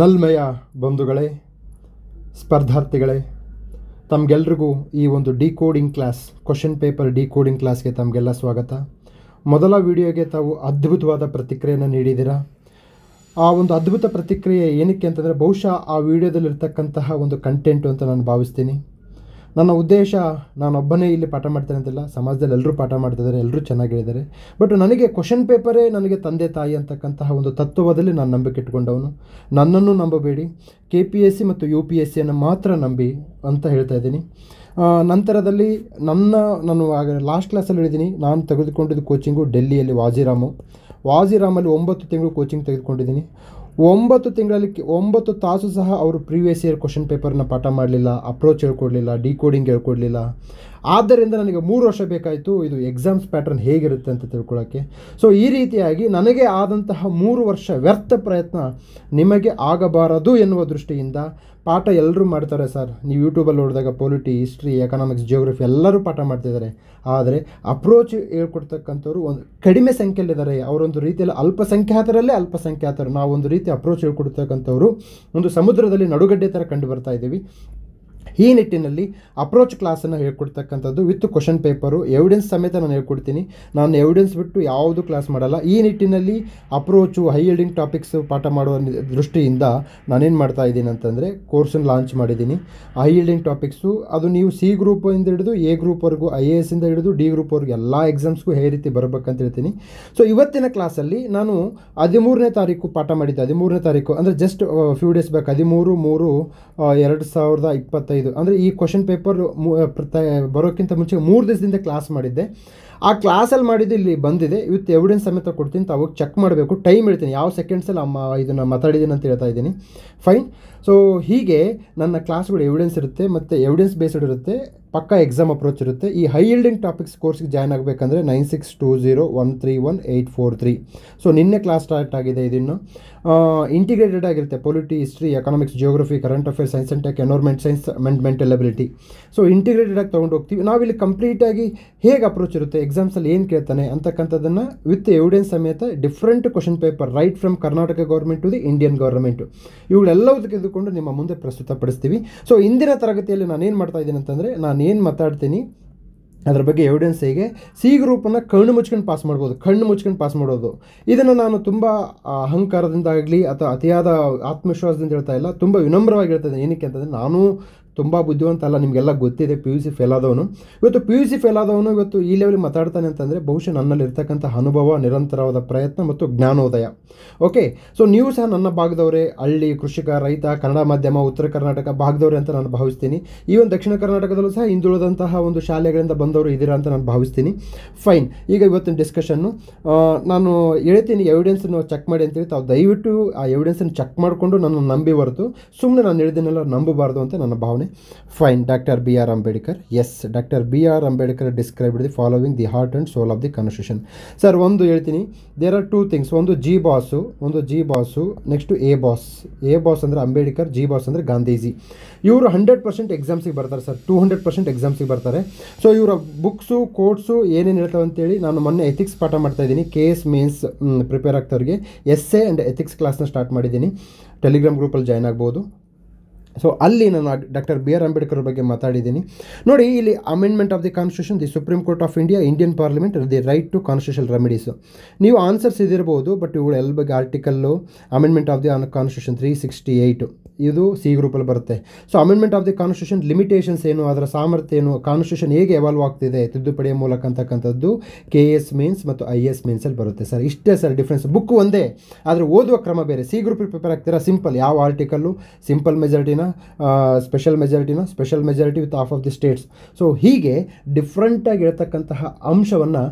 ನಲ್ಮೆಯ ಬಂಧುಗಳೇ, ಸ್ಪರ್ಧಾರ್ಥಿಗಳೇ, ತಮಗೆಲ್ರಿಗೂ ಈ ಒಂದು decoding class, question paper decoding ಕ್ಲಾಸ್ಗೆ ತಮಗೆಲ್ಲ ಸ್ವಾಗತ. ಮೊದಲ ವಿಡಿಯೋಗೆ ತಾವು ಅದ್ಭುತವಾದ ಪ್ರತಿಕ್ರಿಯೆಯನ್ನು ನೀಡಿದ್ದೀರಾ. ಆ ಒಂದು ಅದ್ಭುತ ಪ್ರತಿಕ್ರಿಯೆ ಏನಕ್ಕೆ ಅಂತಂದರೆ, ಬಹುಶಃ ಆ ವಿಡಿಯೋದಲ್ಲಿರ್ತಕ್ಕಂತಹ ಒಂದು ಕಂಟೆಂಟು ಅಂತ ನಾನು ಭಾವಿಸ್ತೀನಿ. ನನ್ನ ಉದ್ದೇಶ ನಾನೊಬ್ಬನೇ ಇಲ್ಲಿ ಪಾಠ ಮಾಡ್ತೇನೆ ಅಂತಿಲ್ಲ, ಸಮಾಜದಲ್ಲಿ ಎಲ್ಲರೂ ಪಾಠ ಮಾಡ್ತಿದ್ದಾರೆ, ಎಲ್ಲರೂ ಚೆನ್ನಾಗಿ ಹೇಳಿದ್ದಾರೆ. ಬಟ್ ನನಗೆ ಕ್ವಶನ್ ಪೇಪರೇ ನನಗೆ ತಂದೆ ತಾಯಿ ಅಂತಕ್ಕಂತಹ ಒಂದು ತತ್ವದಲ್ಲಿ ನಾನು ನಂಬಿಕೆ ಇಟ್ಕೊಂಡವನು. ನನ್ನನ್ನು ನಂಬಬೇಡಿ, KPSC ಮತ್ತು UPSCಯನ್ನು ಮಾತ್ರ ನಂಬಿ ಅಂತ ಹೇಳ್ತಾ ಇದ್ದೀನಿ. ನಂತರದಲ್ಲಿ ನಾನು ಲಾಸ್ಟ್ ಕ್ಲಾಸಲ್ಲಿ ಹೇಳಿದ್ದೀನಿ, ನಾನು ತೆಗೆದುಕೊಂಡಿದ್ದು ಕೋಚಿಂಗು ಡೆಲ್ಲಿಯಲ್ಲಿ ವಾಜಿರಾಮಲ್ಲಿ 9 ತಿಂಗಳು ಕೋಚಿಂಗ್ ತೆಗೆದುಕೊಂಡಿದ್ದೀನಿ. 9 ತಿಂಗಳಲ್ಲಿ 9 ತಾಸು ಸಹ ಅವರು ಪ್ರೀವಿಯಸ್ ಇಯರ್ ಕ್ವಶನ್ ಪೇಪರ್ನ ಪಾಠ ಮಾಡಲಿಲ್ಲ, ಅಪ್ರೋಚ್ ಹೇಳ್ಕೊಡ್ಲಿಲ್ಲ, ಡಿಕೋಡಿಂಗ್ ಹೇಳ್ಕೊಡ್ಲಿಲ್ಲ. ಆದ್ದರಿಂದ ನನಗೆ 3 ವರ್ಷ ಬೇಕಾಯಿತು ಇದು ಎಕ್ಸಾಮ್ಸ್ ಪ್ಯಾಟರ್ನ್ ಹೇಗಿರುತ್ತೆ ಅಂತ ತಿಳ್ಕೊಳ್ಳೋಕ್ಕೆ. ಸೊ ಈ ರೀತಿಯಾಗಿ ನನಗೆ ಆದಂತಹ 3 ವರ್ಷ ವ್ಯರ್ಥ ಪ್ರಯತ್ನ ನಿಮಗೆ ಆಗಬಾರದು ಎನ್ನುವ ದೃಷ್ಟಿಯಿಂದ ಪಾಠ ಎಲ್ಲರೂ ಮಾಡ್ತಾರೆ ಸರ್. ನೀವು ಯೂಟ್ಯೂಬಲ್ಲಿ ನೋಡಿದಾಗ ಪೊಲಿಟಿ, ಹಿಸ್ಟ್ರಿ, ಎಕನಾಮಿಕ್ಸ್, ಜಿಯೋಗ್ರಫಿ ಎಲ್ಲರೂ ಪಾಠ ಮಾಡ್ತಿದ್ದಾರೆ. ಆದರೆ ಅಪ್ರೋಚ್ ಹೇಳ್ಕೊಡ್ತಕ್ಕಂಥವ್ರು ಒಂದು ಕಡಿಮೆ ಸಂಖ್ಯೆಯಲ್ಲಿದ್ದಾರೆ. ಅವರೊಂದು ರೀತಿಯಲ್ಲಿ ಅಲ್ಪಸಂಖ್ಯಾತರಲ್ಲೇ ಅಲ್ಪಸಂಖ್ಯಾತರು. ನಾವೊಂದು ರೀತಿ ಅಪ್ರೋಚ್ ಹೇಳ್ಕೊಡ್ತಕ್ಕಂಥವ್ರು ಒಂದು ಸಮುದ್ರದಲ್ಲಿ ನಡುಗಡ್ಡೆ ಥರ ಕಂಡು ಬರ್ತಾ ಇದ್ದೀವಿ. ಈ ನಿಟ್ಟಿನಲ್ಲಿ ಅಪ್ರೋಚ್ ಕ್ಲಾಸನ್ನು ಹೇಳ್ಕೊಡ್ತಕ್ಕಂಥದ್ದು ವಿತ್ ಕ್ವಶನ್ ಪೇಪರು, ಎವಿಡೆನ್ಸ್ ಸಮೇತ ನಾನು ಹೇಳ್ಕೊಡ್ತೀನಿ. ನಾನು ಎವಿಡೆನ್ಸ್ ಬಿಟ್ಟು ಯಾವುದು ಕ್ಲಾಸ್ ಮಾಡಲ್ಲ. ಈ ನಿಟ್ಟಿನಲ್ಲಿ ಅಪ್ರೋಚು, ಹೈ ಯೀಲ್ಡಿಂಗ್ ಟಾಪಿಕ್ಸ್ ಪಾಠ ಮಾಡುವ ದೃಷ್ಟಿಯಿಂದ ನಾನೇನು ಮಾಡ್ತಾ ಇದ್ದೀನಿ ಅಂತಂದರೆ, ಕೋರ್ಸನ್ನು ಲಾಂಚ್ ಮಾಡಿದ್ದೀನಿ. ಹೈ ಯೀಲ್ಡಿಂಗ್ ಟಾಪಿಕ್ಸು ಅದು ನೀವು C ಗ್ರೂಪಿಂದ ಹಿಡಿದು A ಗ್ರೂಪ್ವರೆಗೂ, IAS ಇಂದ ಹಿಡಿದು D ಗ್ರೂಪ್ವರೆಗೂ ಎಲ್ಲ ಎಕ್ಸಾಮ್ಸ್ಗೂ ಹೇ ರೀತಿ ಬರಬೇಕಂತ ಹೇಳ್ತೀನಿ. ಸೊ ಇವತ್ತಿನ ಕ್ಲಾಸಲ್ಲಿ ನಾನು 13ನೇ ತಾರೀಕು ಪಾಠ ಮಾಡಿದ್ದೆ. 13ನೇ ತಾರೀಕು ಅಂದರೆ ಜಸ್ಟ್ ಫ್ಯೂ ಡೇಸ್ ಬ್ಯಾಕ್, 13/3/2025 ಅಂದರೆ ಈ ಕ್ವಶನ್ ಪೇಪರ್ ಬರೋಕ್ಕಿಂತ ಮುಂಚೆ 3 ದಿವಸದಿಂದ ಕ್ಲಾಸ್ ಮಾಡಿದ್ದೆ. ಆ ಕ್ಲಾಸಲ್ಲಿ ಮಾಡಿದ್ದು ಇಲ್ಲಿ ಬಂದಿದೆ. ಇವತ್ತು ಎವಿಡೆನ್ಸ್ ಸಮೇತ ಕೊಡ್ತೀನಿ, ತಾವು ಚೆಕ್ ಮಾಡಬೇಕು. ಟೈಮ್ ಹೇಳ್ತೀನಿ, ಯಾವ ಸೆಕೆಂಡ್ಸಲ್ಲಿ ಇದನ್ನು ಮಾತಾಡಿದ್ದೀನಿ ಅಂತ ಹೇಳ್ತಾ ಇದ್ದೀನಿ. ಫೈನ್. ಸೊ ಹೀಗೆ ನನ್ನ ಕ್ಲಾಸ್ಗಳು ಎವಿಡೆನ್ಸ್ ಇರುತ್ತೆ ಮತ್ತು ಎವಿಡೆನ್ಸ್ ಬೇಸ್ಡ್ ಇರುತ್ತೆ, ಪಕ್ಕಾ ಎಕ್ಸಾಮ್ ಅಪ್ರೋಚ್ ಇರುತ್ತೆ. ಈ ಹೈ ಯೀಲ್ಡಿಂಗ್ ಟಾಪಿಕ್ಸ್ ಕೋರ್ಸ್ಗೆ ಜಾಯ್ನ್ ಆಗಬೇಕಂದ್ರೆ 9620131843. ಸೊ ನಿನ್ನೆ ಕ್ಲಾಸ್ ಸ್ಟಾರ್ಟ್ ಆಗಿದೆ. ಇದನ್ನು ಇಂಟಿಗ್ರೇಟೆಡ್ ಆಗಿರುತ್ತೆ, polity, history, economics, geography, current affairs, science and tech, environment science and mental ability. So integrated ಆಗಿ ತೊಗೊಂಡು ಹೋಗ್ತೀವಿ. ನಾವಿಲ್ಲಿ ಕಂಪ್ಲೀಟಾಗಿ ಹೇಗೆ ಅಪ್ರೋಚ್ ಇರುತ್ತೆ, ಎಕ್ಸಾಮ್ಸಲ್ಲಿ ಏನು ಕೇಳ್ತಾನೆ ಅಂತಕ್ಕಂಥದ್ದನ್ನು ವಿತ್ ಎವಿಡೆನ್ಸ್ ಸಮೇತ different question paper right from Karnataka government to the Indian government ಇವುಗಳೆಲ್ಲವೂ ತೆಗೆದುಕೊಂಡು ನಿಮ್ಮ ಮುಂದೆ ಪ್ರಸ್ತುತಪಡಿಸ್ತೀವಿ. ಸೊ ಇಂದಿನ ತರಗತಿಯಲ್ಲಿ ನಾನೇನು ಮಾಡ್ತಾ ಇದ್ದೀನಿ ಅಂತಂದರೆ, ನಾನೇನು ಮಾತಾಡ್ತೀನಿ ಅದರ ಬಗ್ಗೆ ಎವಿಡೆನ್ಸ್ ಹೇಗೆ C ಗ್ರೂಪನ್ನು ಕಣ್ಣು ಮುಚ್ಕೊಂಡು ಪಾಸ್ ಮಾಡ್ಬೋದು. ಇದನ್ನು ನಾನು ತುಂಬ ಅಹಂಕಾರದಿಂದಾಗಲಿ ಅಥವಾ ಅತಿಯಾದ ಆತ್ಮವಿಶ್ವಾಸದಿಂದ ಹೇಳ್ತಾ ಇಲ್ಲ, ತುಂಬ ವಿನಮ್ರವಾಗಿ ಹೇಳ್ತಾ ಇದ್ದೀನಿ. ಏನಕ್ಕೆ ಅಂತಂದರೆ, ನಾನು ತುಂಬ ಬುದ್ಧಿವಂತ ಅಲ್ಲ, ನಿಮಗೆಲ್ಲ ಗೊತ್ತಿದೆ. PUC ಫೇಲ್ ಆದವನು, ಇವತ್ತು PUC ಫೇಲ್ ಆದವನು ಇವತ್ತು ಈ ಲೆವೆಲ್ ಮಾತಾಡ್ತಾನೆ ಅಂತಂದರೆ ಬಹುಶಃ ನನ್ನಲ್ಲಿ ಇರ್ತಕ್ಕಂಥ ಅನುಭವ, ನಿರಂತರವಾದ ಪ್ರಯತ್ನ ಮತ್ತು ಜ್ಞಾನೋದಯ. ಓಕೆ. ಸೊ ನೀವು ಸಹ ನನ್ನ ಭಾಗದವರೇ, ಹಳ್ಳಿ, ಕೃಷಿಕ, ರೈತ, ಕನ್ನಡ ಮಾಧ್ಯಮ, ಉತ್ತರ ಕರ್ನಾಟಕ ಭಾಗದವರೇ ಅಂತ ನಾನು ಭಾವಿಸ್ತೀನಿ. ಈವನ್ ದಕ್ಷಿಣ ಕರ್ನಾಟಕದಲ್ಲೂ ಸಹ ಹಿಂದುಳಿದಂತಹ ಒಂದು ಶಾಲೆಗಳಿಂದ ಬಂದವರು ಇದ್ದೀರಾ ಅಂತ ನಾನು ಭಾವಿಸ್ತೀನಿ. ಫೈನ್. ಈಗ ಇವತ್ತಿನ ಡಿಸ್ಕಷನ್ನು ನಾನು ಹೇಳ್ತೀನಿ, ಎವಿಡೆನ್ಸನ್ನು ಚೆಕ್ ಮಾಡಿ ಅಂತೇಳಿ ತಾವು ದಯವಿಟ್ಟು ಆ ಎವಿಡೆನ್ಸನ್ನು ಚೆಕ್ ಮಾಡಿಕೊಂಡು ನನ್ನ ನಂಬಿ ಹೊರತು ಸುಮ್ಮನೆ ನಾನು ಹೇಳಿದ್ದನ್ನೆಲ್ಲ ನಂಬಬಾರ್ದು ಅಂತ ನನ್ನ ಭಾವನೆ. Fine. Dr. B.R. Ambedkar. Yes, Dr. B.R. Ambedkar described the following the heart and soul of the constitution. Sir ಒಂದು ಹೇಳ್ತೀನಿ, ದೇರ್ ಆರ್ 2 ಥಿಂಗ್ಸ್. ಒಂದು G boss, next A boss ಅಂದರೆ ಅಂಬೇಡ್ಕರ್, G ಬಾಸ್ ಅಂದರೆ ಗಾಂಧೀಜಿ. ಇವರು 100% ಎಕ್ಸಾಮ್ಸಿಗೆ ಬರ್ತಾರೆ ಸರ್, 200% ಎಕ್ಸಾಮ್ಸಿಗೆ ಬರ್ತಾರೆ. ಸೊ ಇವರ books, coats ಏನೇನು ಹೇಳ್ತಾವೆ ಅಂತೇಳಿ ನಾನು ಮೊನ್ನೆ ಎಥಿಕ್ಸ್ ಪಾಠ ಮಾಡ್ತಾ ಇದ್ದೀನಿ. KS ಮೇನ್ಸ್ ಪ್ರಿಪೇರ್ ಆಗ್ತವ್ರಿಗೆ ಎಸ್ಸೆ ಆ್ಯಂಡ್ ಎಥಿಕ್ಸ್ ಕ್ಲಾಸ್ನ ಸ್ಟಾರ್ಟ್ ಮಾಡಿದ್ದೀನಿ. ಟೆಲಿಗ್ರಾಮ್ ಗ್ರೂಪಲ್ಲಿ ಜಾಯ್ನ್ ಆಗ್ಬೋದು. ಸೊ ಅಲ್ಲಿ ನಾನು Dr. B.R. Ambedkar ಬಗ್ಗೆ ಮಾತಾಡಿದ್ದೀನಿ. ನೋಡಿ, ಇಲ್ಲಿ amendment of the constitution, the Supreme Court of India, Indian parliament, the right to constitutional remedies. ನೀವು ಆನ್ಸರ್ಸ್ ಇದಿರ್ಬೋದು, ಬಟ್ ಇವುಗಳು ಎಲ್ಲ ಬಗ್ಗೆ article amendment of the constitution 368 ಇದು C ಗ್ರೂಪಲ್ಲಿ ಬರುತ್ತೆ. So amendment of the constitution limitations ಏನು, ಅದರ ಸಾಮರ್ಥ್ಯ ಏನು, ಕಾನ್ಸ್ಟಿಟ್ಯೂಷನ್ ಹೇಗೆ ಎವಾಲ್ವ್ ಆಗ್ತಿದೆ ತಿದ್ದುಪಡಿಯ ಮೂಲಕ ಅಂತಕ್ಕಂಥದ್ದು KS ಮೇನ್ಸ್ ಮತ್ತು IS ಮೇನ್ಸಲ್ಲಿ ಬರುತ್ತೆ ಸರ್. ಇಷ್ಟೇ ಸರ್ ಡಿಫ್ರೆನ್ಸ್. ಬುಕ್ ಒಂದೇ, ಆದರೆ ಓದುವ ಕ್ರಮ ಬೇರೆ. C ಗ್ರೂಪಿಗೆ ಪ್ರಿಪೇರ್ ಆಗ್ತೀರಾ, ಸಿಂಪಲ್. ಯಾವ ಆರ್ಟಿಕಲ್ಲು, ಸಿಂಪಲ್ ಮೆಜಾರಿಟಿನ, special majority with half of the states. So ಹೀಗೆ ಡಿಫ್ರೆಂಟಾಗಿ ಹೇಳ್ತಕ್ಕಂತಹ ಅಂಶವನ್ನು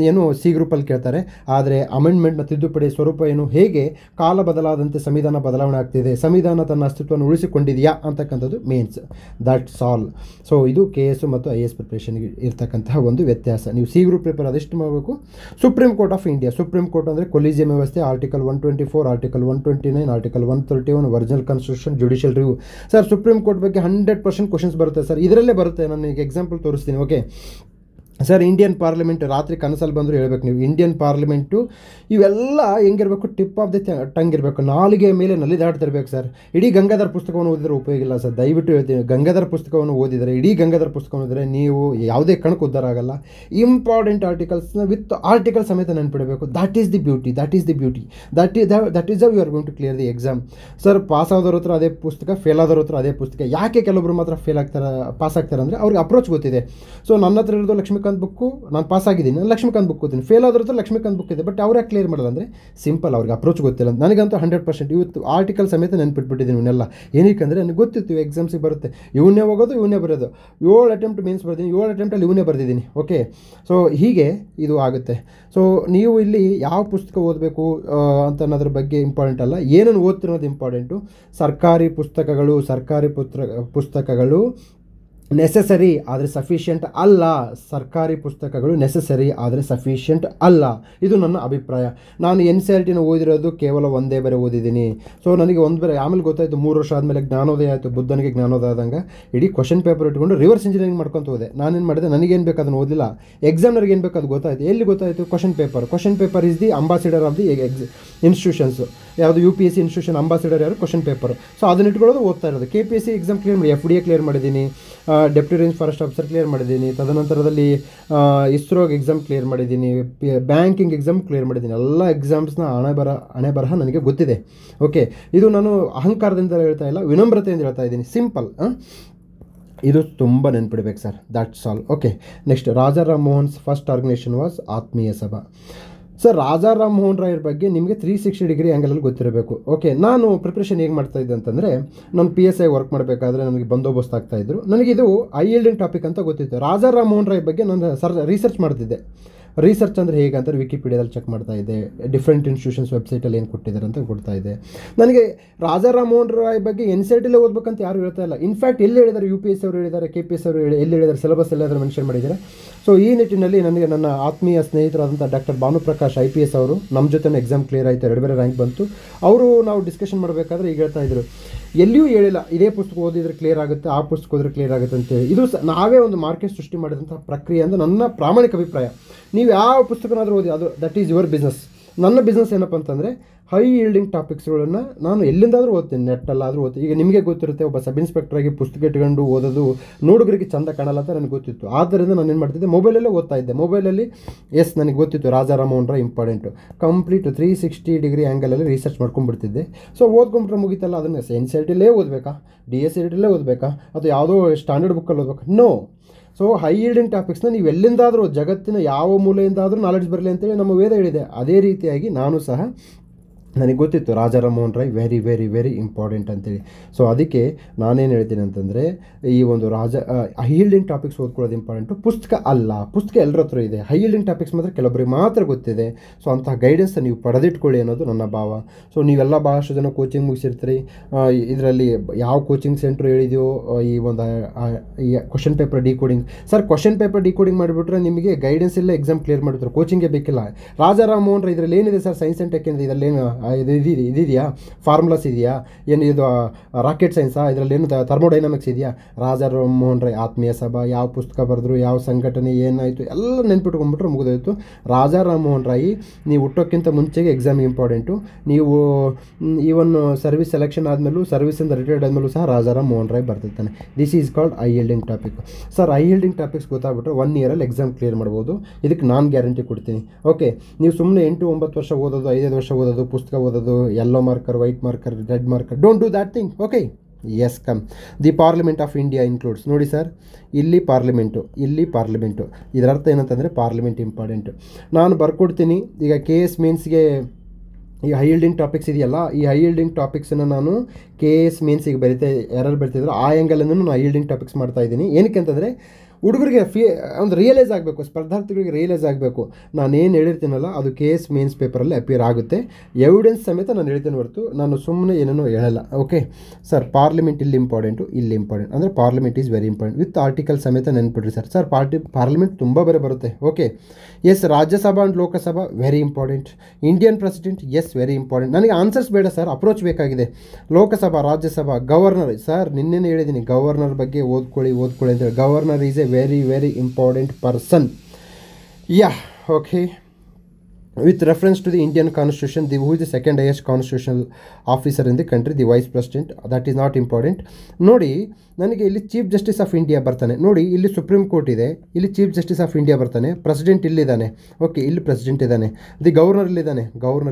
ಏನು C ಗ್ರೂಪಲ್ಲಿ ಕೇಳ್ತಾರೆ. ಆದರೆ ಅಮೆಂಡ್ಮೆಂಟ್ನ ತಿದ್ದುಪಡಿ ಸ್ವರೂಪ ಏನು, ಹೇಗೆ ಕಾಲ ಬದಲಾದಂತೆ ಸಂವಿಧಾನ ಬದಲಾವಣೆ ಆಗ್ತಿದೆ, ಸಂವಿಧಾನ ತನ್ನ ಅಸ್ತಿತ್ವವನ್ನು ಉಳಿಸಿಕೊಂಡಿದೆಯಾ ಅಂತಕ್ಕಂಥದ್ದು ಮೇನ್ಸ್. That's all. ಸೊ ಇದು KS ಮತ್ತು IS ಪ್ರಿಪ್ರೇಷನ್ಗೆ ಇರ್ತಕ್ಕಂತಹ ಒಂದು ವ್ಯತ್ಯಾಸ. ನೀವು C ಗ್ರೂಪ್ ಪೇಪರ್ ಅದೆಷ್ಟು ಮಾಡಬೇಕು. Supreme Court of India, supreme court ಅಂದರೆ ಕೊಲಿಜಿಯಂ ವ್ಯವಸ್ಥೆ, article 124, article 129, article 131, original constitution, judicial review. Sir supreme court ಬಗ್ಗೆ 100% ಕ್ವಶನ್ಸ್ ಬರುತ್ತೆ ಸರ್. ಇದರಲ್ಲೇ ಬರುತ್ತೆ, ನಾನು ಈಗ ಎಕ್ಸಾಂಪಲ್ ತೋರಿಸ್ತೀನಿ. ಓಕೆ. ಸರ್ ಇಂಡಿಯನ್ ಪಾರ್ಲಿಮೆಂಟ್ ರಾತ್ರಿ ಕನಸಲ್ಲಿ ಬಂದರೂ ಹೇಳ್ಬೇಕು ನೀವು. ಇಂಡಿಯನ್ ಪಾರ್ಲಿಮೆಂಟು ಇವೆಲ್ಲ ಹೆಂಗಿರಬೇಕು, ಟಿಪ್ ಆಫ್ ದಿ ಟಂಗ್ ಇರಬೇಕು, ನಾಲಿಗೆ ಮೇಲೆ ನಲಿದಾಡ್ತಿರ್ಬೇಕು ಸರ್. ಇಡೀ ಗಂಗಾಧರ್ ಪುಸ್ತಕವನ್ನು ಓದಿದ್ರೆ ಉಪಯೋಗ ಇಲ್ಲ ಸರ್, ದಯವಿಟ್ಟು ಹೇಳ್ತೀನಿ. ಗಂಗಾಧರ್ ಪುಸ್ತಕವನ್ನು ಓದಿದರೆ, ಇಡೀ ಗಂಗಾಧರ್ ಪುಸ್ತಕವನ್ನು ಓದಿದರೆ ನೀವು ಯಾವುದೇ ಕಣಕ್ಕೆ ಉದ್ಧಾರ ಆಗಲ್ಲ. ಇಂಪಾರ್ಟೆಂಟ್ ಆರ್ಟಿಕಲ್ಸ್ನ ವಿತ್ ಆರ್ಟಿಕಲ್ ಸಮೇತ ನೆನ್ಪಿಡಬೇಕು. That is the beauty, that is how you are going to clear the exam. Sir pass ಆದವ್ರ ಹತ್ರ ಅದೇ ಪುಸ್ತಕ, ಫೇಲ್ ಆದವ್ರ ಹತ್ರ ಅದೇ ಪುಸ್ತಕ. ಯಾಕೆ ಕೆಲವೊಬ್ರು ಮಾತ್ರ ಪಾಸ್ ಆಗ್ತಾರೆ ಅಂದರೆ ಅವ್ರಿಗೆ ಅಪ್ರೋಚ್ ಗೊತ್ತಿದೆ. ಸೊ ನನ್ನ ಹತ್ರ ಇರೋದು ಲಕ್ಷ್ಮೀಕಾಂತ್ ಬುಕ್ಕು, ನಾನು ಪಾಸ್ ಆಗಿದ್ದೀನಿ, ನಾನು ಲಕ್ಷ್ಮೀಕಾಂತ್ ಬುಕ್ ಓದ್ತೀನಿ. ಫೇಲ್ ಆದ್ರ ಹತ್ರ ಲಕ್ಷ್ಮೀಕಾಂತ್ ಬುಕ್ ಇದೆ, ಬಟ್ ಅವ್ರು ಯಾಕೆ ಕ್ಲಿಯರ್ ಮಾಡಲ್ಲ ಅಂದರೆ ಸಿಂಪಲ್, ಅವ್ರಿಗೆ ಅಪ್ರೋಚ್ ಗೊತ್ತಿಲ್ಲ. ನನಗಂತೂ 100% ಇವತ್ತು ಆರ್ಟಿಕಲ್ ಸಮೇತ ನೆನ್ಪಿಟ್ಬಿಟ್ಟಿದ್ದೀನಿ ಇವನ್ನೆಲ್ಲ. ಏನಕ್ಕೆ ಅಂದರೆ ನನಗೆ ಗೊತ್ತಿತ್ತು ಎಕ್ಸಾಮ್ಸಿಗೆ ಬರುತ್ತೆ, ಇವನ್ನೇ ಹೋಗೋದು ಇವನ್ನೇ ಬರೋದು. 7 ಅಟೆಂಪ್ಟ್ ಮೇನ್ಸ್ ಬರ್ತೀನಿ, 7 ಅಟೆಂಪ್ಟಲ್ಲಿ ಇವನ್ನೇ ಬರ್ದಿದ್ದೀನಿ. ಓಕೆ, ಸೊ ಹೀಗೆ ಇದು ಆಗುತ್ತೆ. ಸೊ ನೀವು ಇಲ್ಲಿ ಯಾವ ಪುಸ್ತಕ ಓದಬೇಕು ಅಂತ ಅನ್ನೋದ್ರ ಬಗ್ಗೆ ಇಂಪಾರ್ಟೆಂಟ್ ಅಲ್ಲ, ಏನನ್ನು ಓದ್ತಿರೋದು ಇಂಪಾರ್ಟೆಂಟು. ಸರ್ಕಾರಿ ಪುಸ್ತಕಗಳು ನೆಸೆಸರಿ ಆದರೆ ಸಫಿಷಿಯೆಂಟ್ ಅಲ್ಲ. ಸರ್ಕಾರಿ ಪುಸ್ತಕಗಳು ನೆಸೆಸರಿ ಆದರೆ ಸಫಿಷಿಯೆಂಟ್ ಅಲ್ಲ, ಇದು ನನ್ನ ಅಭಿಪ್ರಾಯ. ನಾನು NCERTನ ಓದಿರೋದು ಕೇವಲ ಒಂದೇ ಬೇರೆ ಓದಿದ್ದೀನಿ. ಸೊ ನನಗೆ ಒಂದು ಬೇರೆ ಆಮೇಲೆ ಗೊತ್ತಾಯಿತು, 3 ವರ್ಷ ಆದಮೇಲೆ ಜ್ಞಾನೋದಯ ಆಯಿತು, ಬುದ್ಧನಿಗೆ ಜ್ಞಾನೋದಯ ಆದಂಗೆ ಇಡೀ ಕ್ವಶನ್ ಪೇಪರ್ ಇಟ್ಕೊಂಡು ರಿವರ್ಸ್ ಇಂಜಿನಿಯರಿಂಗ್ ಮಾಡ್ಕೊತ ಹೋದೆ. ನಾನೇನು ಮಾಡಿದೆ, ನನಗೇನು ಬೇಕು ಅದನ್ನು ಓದಿಲ್ಲ, ಎಕ್ಸಾಮ್ನರ್ಗೆ ಏನು ಬೇಕು ಅದು ಗೊತ್ತಾಯಿತು. ಎಲ್ಲಿ ಗೊತ್ತಾಯಿತು? Question paper is the ambassador of the institutions. ಯಾವುದು UPSC ಇನ್ಸ್ಟಿಟ್ಯೂಷನ್ ಅಂಬಾಸಿಡರ್ ಯಾರು? Question paper. ಸೊ ಅದನ್ನ ಇಟ್ಕೊಳ್ಳೋದು ಓದ್ತಾ ಇರೋದು. KPSC ಎಕ್ಸಾಮ್ ಕ್ಲಿಯರ್ ಮಾಡಿ, FDA ಕ್ಲಿಯರ್ ಮಾಡಿದ್ದೀನಿ, deputy range forest officer clear ಮಾಡಿದ್ದೀನಿ, ತದನಂತರದಲ್ಲಿ ಇಸ್ರೋಗೆ ಎಕ್ಸಾಮ್ ಕ್ಲಿಯರ್ ಮಾಡಿದ್ದೀನಿ, ಬ್ಯಾಂಕಿಂಗ್ ಎಕ್ಸಾಮ್ ಕ್ಲಿಯರ್ ಮಾಡಿದ್ದೀನಿ. ಎಲ್ಲ ಎಕ್ಸಾಮ್ಸ್ನ ಹಣೆ ಬರಹ ನನಗೆ ಗೊತ್ತಿದೆ. ಓಕೆ, ಇದು ನಾನು ಅಹಂಕಾರದಿಂದ ಹೇಳ್ತಾ ಇಲ್ಲ, ವಿನಮ್ರತೆಯಿಂದ ಹೇಳ್ತಾ ಇದ್ದೀನಿ. ಸಿಂಪಲ್, ಇದು ತುಂಬ ನೆನ್ಪಿಡ್ಬೇಕು sir. That's all. Okay, next Raja Ram Mohan's first organisation was Atmiya Sabha. Sir Raja Ram Mohan ರಾಯರ ಬಗ್ಗೆ ನಿಮಗೆ 360 ಡಿಗ್ರಿ ಆ್ಯಂಗಲಲ್ಲಿ ಗೊತ್ತಿರಬೇಕು. ಓಕೆ, ನಾನು ಪ್ರಿಪ್ರೇಷನ್ ಹೇಗೆ ಮಾಡ್ತಾಯಿದ್ದೆ ಅಂತಂದರೆ, ನಾನು PSI ವರ್ಕ್ ಮಾಡಬೇಕಾದ್ರೆ ನನಗೆ ಬಂದೋಬಸ್ತ್ ಆಗ್ತಾಯಿದ್ರು. ನನಗಿದು ಐ ಯೀಲ್ಡಿಂಗ್ ಟಾಪಿಕ್ ಅಂತ ಗೊತ್ತಿತ್ತು. ರಾಜಾ ರಾಮ್ ಮೋಹನ್ ರಾಯ್ ಬಗ್ಗೆ ನಾನು ರಿಸರ್ಚ್ ಮಾಡ್ತಿದ್ದೆ. ರಿಸರ್ಚ್ ಅಂದರೆ ಹೇಗೆ ಅಂತ ವಿಕಿಪೀಡಿಯಾದಲ್ಲಿ ಚೆಕ್ ಮಾಡ್ತಾ ಇದ್ದೆ, ಡಿಫ್ರೆಂಟ್ ಇನ್ಸ್ಟಿಟ್ಯೂಷನ್ಸ್ ವೆಬ್ಸೈಟಲ್ಲಿ ಏನು ಕೊಟ್ಟಿದ್ದಾರೆ ಅಂತ ಕೊಡ್ತಾ ಇದ್ದೆ. ನನಗೆ ರಾಜಾ ರಾಮ್ ಮೋಹನ್ ರಾಯ್ ಬಗ್ಗೆ NCERTಲೇ ಓದಬೇಕಂತ ಯಾರು ಹೇಳ್ತಾ ಇಲ್ಲ. ಇನ್ಫ್ಯಾಕ್ಟ್ ಎಲ್ಲಿ ಹೇಳಿದ್ದಾರೆ, UPSC ಅವರು ಹೇಳಿದ್ದಾರೆ, KPSC ಅವರು ಎಲ್ಲಿ ಹೇಳಿದ್ದಾರೆ, ಸಿಲೆಬಸ್ ಎಲ್ಲಾದರೂ ಮೆನ್ಷನ್ ಮಾಡಿದ್ದಾರೆ. ಸೊ ಈ ನಿಟ್ಟಿನಲ್ಲಿ ನನಗೆ ನನ್ನ ಆತ್ಮೀಯ ಸ್ನೇಹಿತರಾದಂಥ ಡಾಕ್ಟರ್ ಭಾನುಪ್ರಕಾಶ್ IPS ಅವರು ನಮ್ಮ ಜೊತೆ ಎಕ್ಸಾಮ್ ಕ್ಲಿಯರ್ ಆಯಿತು, 2 ಬೇರೆ ರ್ಯಾಂಕ್ ಬಂತು. ಅವರು ನಾವು ಡಿಸ್ಕಷನ್ ಮಾಡಬೇಕಾದ್ರೆ ಈಗ ಹೇಳ್ತಾ ಇದ್ರು, ಎಲ್ಲಿಯೂ ಹೇಳಿಲ್ಲ ಇದೇ ಪುಸ್ತಕ ಓದಿದರೆ ಕ್ಲಿಯರ್ ಆಗುತ್ತೆ, ಆ ಪುಸ್ತಕ ಓದಿದ್ರೆ ಕ್ಲಿಯರ್ ಆಗುತ್ತೆ ಅಂತೇಳಿ. ಇದು ನಾವೇ ಒಂದು ಮಾರ್ಕೆಟ್ ಸೃಷ್ಟಿ ಮಾಡಿದಂಥ ಪ್ರಕ್ರಿಯೆ ಅಂತ ನನ್ನ ಪ್ರಾಮಾಣಿಕ ಅಭಿಪ್ರಾಯ. ನೀವು ಯಾವ ಪುಸ್ತಕನಾದರೂ ಓದಿ, ಅದು ದಟ್ ಈಸ್ ಯುವರ್ ಬಿಸ್ನೆಸ್. ನನ್ನ ಬಿಸ್ನೆಸ್ ಏನಪ್ಪ ಅಂತಂದರೆ ಹೈ ಯೀಲ್ಡಿಂಗ್ ಟಾಪಿಕ್ಸ್ಗಳನ್ನು ನಾನು ಎಲ್ಲಿಂದಾದರೂ ಓದ್ತೀನಿ, ನೆಟ್ಟಲ್ಲಾದರೂ ಓದ್ತೀನಿ. ಈಗ ನಿಮಗೆ ಗೊತ್ತಿರುತ್ತೆ, ಒಬ್ಬ ಸಬ್ ಇನ್ಸ್ಪೆಕ್ಟ್ರಾಗಿ ಪುಸ್ತಕ ಇಟ್ಕೊಂಡು ಓದೋದು ನೋಡುಗರಿಗೆ ಚಂದ ಕಾಣಲ್ಲ ಅಂತ ನನಗೆ ಗೊತ್ತಿತ್ತು. ಆದ್ದರಿಂದ ನಾನು ಏನು ಮಾಡ್ತಿದ್ದೆ, ಮೊಬೈಲಲ್ಲೇ ಓದ್ತಾ ಇದ್ದೆ. ಮೊಬೈಲಲ್ಲಿ ನನಗೆ ಗೊತ್ತಿತ್ತು Raja Ram Mohan Roy important. Complete 360 degree ಆ್ಯಂಗಲಲ್ಲಿ ರಿಸರ್ಚ್ ಮಾಡ್ಕೊಂಡ್ಬಿಡ್ತಿದ್ದೆ. ಸೊ ಓದ್ಕೊಂಡ್ಬಿಟ್ರೆ ಮುಗಿತಲ್ಲ, ಅದನ್ನು NCERTಲೇ ಓದಬೇಕಾ, DSERTಲೇ ಓದಬೇಕಾ, ಅದು ಯಾವುದೋ ಸ್ಟ್ಯಾಂಡರ್ಡ್ ಬುಕ್ಕಲ್ಲಿ ಓದಬೇಕಾ? ನೋ. ಸೊ ಹೈ ಯೀಲ್ಡಿಂಗ್ ಟಾಪಿಕ್ಸ್ನ ನೀವು ಎಲ್ಲಿಂದಾದರೂ, ಜಗತ್ತಿನ ಯಾವ ಮೂಲೆಯಿಂದಾದರೂ ನಾಲೆಡ್ಜ್ ಬರಲಿ ಅಂತೇಳಿ ನಮ್ಮ ವೇದ ಹೇಳಿದೆ. ಅದೇ ರೀತಿಯಾಗಿ ನಾನು ಸಹ ನನಗೆ ಗೊತ್ತಿತ್ತು Raja Ram Mohan Roy very very very important ಅಂತೇಳಿ. ಸೊ ಅದಕ್ಕೆ ನಾನೇನು ಹೇಳ್ತೀನಿ ಅಂತಂದರೆ, ಈ ಒಂದು ಹೈ ಯೀಲ್ಡಿಂಗ್ ಟಾಪಿಕ್ಸ್ ಓದ್ಕೊಳ್ಳೋದು ಇಂಪಾರ್ಟೆಂಟು, ಪುಸ್ತಕ ಅಲ್ಲ. ಪುಸ್ತಕ ಎಲ್ಲರ ಹತ್ರ ಇದೆ, ಹೈ ಯೀಲ್ಡಿಂಗ್ ಟಾಪಿಕ್ಸ್ ಮಾತ್ರ ಕೆಲವರಿಗೆ ಮಾತ್ರ ಗೊತ್ತಿದೆ. ಸೊ ಅಂತಹ ಗೈಡೆನ್ಸ್ ನೀವು ಪಡೆದಿಟ್ಕೊಳ್ಳಿ ಅನ್ನೋದು ನನ್ನ ಭಾವ. ಸೊ ನೀವೆಲ್ಲ ಭಾಳಷ್ಟು ಜನ ಕೋಚಿಂಗ್ ಮುಗಿಸಿರ್ತೀರಿ. ಇದರಲ್ಲಿ ಯಾವ ಕೋಚಿಂಗ್ ಸೆಂಟ್ರ್ ಹೇಳಿದೆಯೋ ಈ ಒಂದು ಈ question paper decoding. Sir question paper decoding ಮಾಡಿಬಿಟ್ರೆ ನಿಮಗೆ ಗೈಡೆನ್ಸ್ ಇಲ್ಲ, ಎಕ್ಸಾಮ್ ಕ್ಲಿಯರ್ ಮಾಡಿಬಿಟ್ರೆ ಕೋಚಿಂಗೇ ಬೇಕಿಲ್ಲ. ರಾಜಾ ರಾಮ್ ಮೋಹನ್ ರಾಯ್ ಇದರಲ್ಲಿ ಏನಿದೆ ಸರ್, ಸೈನ್ಸ್ ಆ್ಯಂಡ್ ಟೆಕ್ ಅಂದರೆ ಇದರಲ್ಲೇನು ಇದೆಯಾ, ಫಾರ್ಮುಲಾಸ್ ಇದೆಯಾ, ಏನು ಇದು ರಾಕೆಟ್ ಸೈನ್ಸಾ, ಇದರಲ್ಲಿ ಏನು ಥರ್ಮೋಡೈನಾಮಿಕ್ಸ್ ಇದೆಯಾ? ರಾಜಾ ರಾಮ್ ಮೋಹನ್ ರಾಯ್ ಆತ್ಮೀಯ ಸಭಾ, ಯಾವ ಪುಸ್ತಕ ಬರೆದ್ರು, ಯಾವ ಸಂಘಟನೆ ಏನಾಯಿತು ಎಲ್ಲ ನೆನ್ಪಿಟ್ಕೊಂಡ್ಬಿಟ್ರೆ ಮುಗಿದೋಯ್ತು. ರಾಜಾ ರಾಮ್ ಮೋಹನ್ ರಾಯ್ ನೀವು ಹುಟ್ಟೋಕ್ಕಿಂತ ಮುಂಚೆಗೆ ಎಕ್ಸಾಮ್ ಇಂಪಾರ್ಟೆಂಟು. ನೀವು ಈವನ್ ಸರ್ವಿಸ್ ಸೆಲೆಕ್ಷನ್ ಆದಮೇಲೂ, ಸರ್ವಿಸಿಂದ ರಿಟೈರ್ಡ್ ಆದಮೇಲೂ ಸಹ ರಾಜಾ ರಾಮ್ ಮೋಹನ್ ರಾಯ್ ಬರ್ತಿರ್ತಾನೆ. This is called high yielding topic. Sir high yielding topics ಗೊತ್ತಾಗ್ಬಿಟ್ರೆ 1 ಇಯರಲ್ಲಿ ಎಕ್ಸಾಮ್ ಕ್ಲಿಯರ್ ಮಾಡ್ಬೋದು. ಇದಕ್ಕೆ ನಾನು ಗ್ಯಾರಂಟಿ ಕೊಡ್ತೀನಿ. ಓಕೆ, ನೀವು ಸುಮ್ಮನೆ 8-9 ವರ್ಷ ಓದೋದು, 5 ವರ್ಷ ಓದೋದು, ಪುಸ್ತಕ ಓದೋದು, yellow marker, white marker, red marker, don't do that thing. Okay, yes come. The parliament of India includes. ನೋಡಿ ಸರ್, ಇಲ್ಲಿ ಪಾರ್ಲಿಮೆಂಟು ಇದರ ಅರ್ಥ ಏನಂತಂದರೆ ಪಾರ್ಲಿಮೆಂಟ್ ಇಂಪಾರ್ಟೆಂಟು. ನಾನು ಬರ್ಕೊಡ್ತೀನಿ. ಈಗ KS ಮೇನ್ಸ್ಗೆ ಈ ಹೈ ಯೀಲ್ಡಿಂಗ್ ಟಾಪಿಕ್ಸ್ ಇದೆಯಲ್ಲ, ಈ ಹೈ ಯೀಲ್ಡಿಂಗ್ ಟಾಪಿಕ್ಸನ್ನು ನಾನು KS ಮೇನ್ಸಿಗೆ ಯಾರು ಬರ್ತಿದ್ರು ಆ ಆ್ಯಂಗಲನ್ನು ನಾನು ಹೈ ಯೀಲ್ಡಿಂಗ್ ಟಾಪಿಕ್ಸ್ ಮಾಡ್ತಾಯಿದ್ದೀನಿ. ಏನಕ್ಕೆ ಅಂತಂದರೆ ಹುಡುಗರಿಗೆ ಒಂದು ರಿಯಲೈಸ್ ಆಗಬೇಕು, ಸ್ಪರ್ಧಾರ್ಥಿಗಳಿಗೆ ರಿಯಲೈಸ್ ಆಗಬೇಕು, ನಾನೇನು ಹೇಳಿರ್ತೀನಲ್ಲ ಅದು KS ಮೇನ್ಸ್ ಪೇಪರಲ್ಲಿ ಅಪಿಯರ್ ಆಗುತ್ತೆ. ಎವಿಡೆನ್ಸ್ ಸಮೇತ ನಾನು ಹೇಳ್ತೀನಿ ಹೊರತು ನಾನು ಸುಮ್ಮನೆ ಏನೇನೋ ಹೇಳಲ್ಲ. ಓಕೆ ಸರ್, ಪಾರ್ಲಿಮೆಂಟ್ ಇಲ್ಲಿ ಇಂಪಾರ್ಟೆಂಟು, ಅಂದರೆ parliament is very important with article ಸಮೇತ ನೆನ್ಪಿಡ್ರಿ ಸರ್. ಪಾರ್ಲಿಮೆಂಟ್ ತುಂಬ ಬರುತ್ತೆ. Okay, yes, Rajya Sabha and Lok Sabha very important. Indian president, yes very important. ನನಗೆ ಆನ್ಸರ್ಸ್ ಬೇಡ ಸರ್, ಅಪ್ರೋಚ್ ಬೇಕಾಗಿದೆ. ಲೋಕಸಭಾ, ರಾಜ್ಯಸಭಾ, ಗವರ್ನರ್. ಸರ್ ನಿನ್ನೆನೇ ಹೇಳಿದ್ದೀನಿ, ಗವರ್ನರ್ ಬಗ್ಗೆ ಓದ್ಕೊಳ್ಳಿ ಅಂತೇಳಿ. Governor is a very very important person. Yeah, okay. With reference to the Indian constitution, who is the second highest constitutional officer in the country, the vice president, that is not important. ನೋಡಿ ನನಗೆ ಇಲ್ಲಿ chief justice of India ಬರ್ತಾನೆ. ನೋಡಿ ಇಲ್ಲಿ supreme court ಇದೆ, ಇಲ್ಲಿ chief justice of India ಬರ್ತಾನೆ, president ಇಲ್ಲಿದ್ದಾನೆ. Okay, ಇಲ್ಲಿ ಪ್ರೆಸಿಡೆಂಟ್ ಇದ್ದಾನೆ, ಗವರ್ನರ್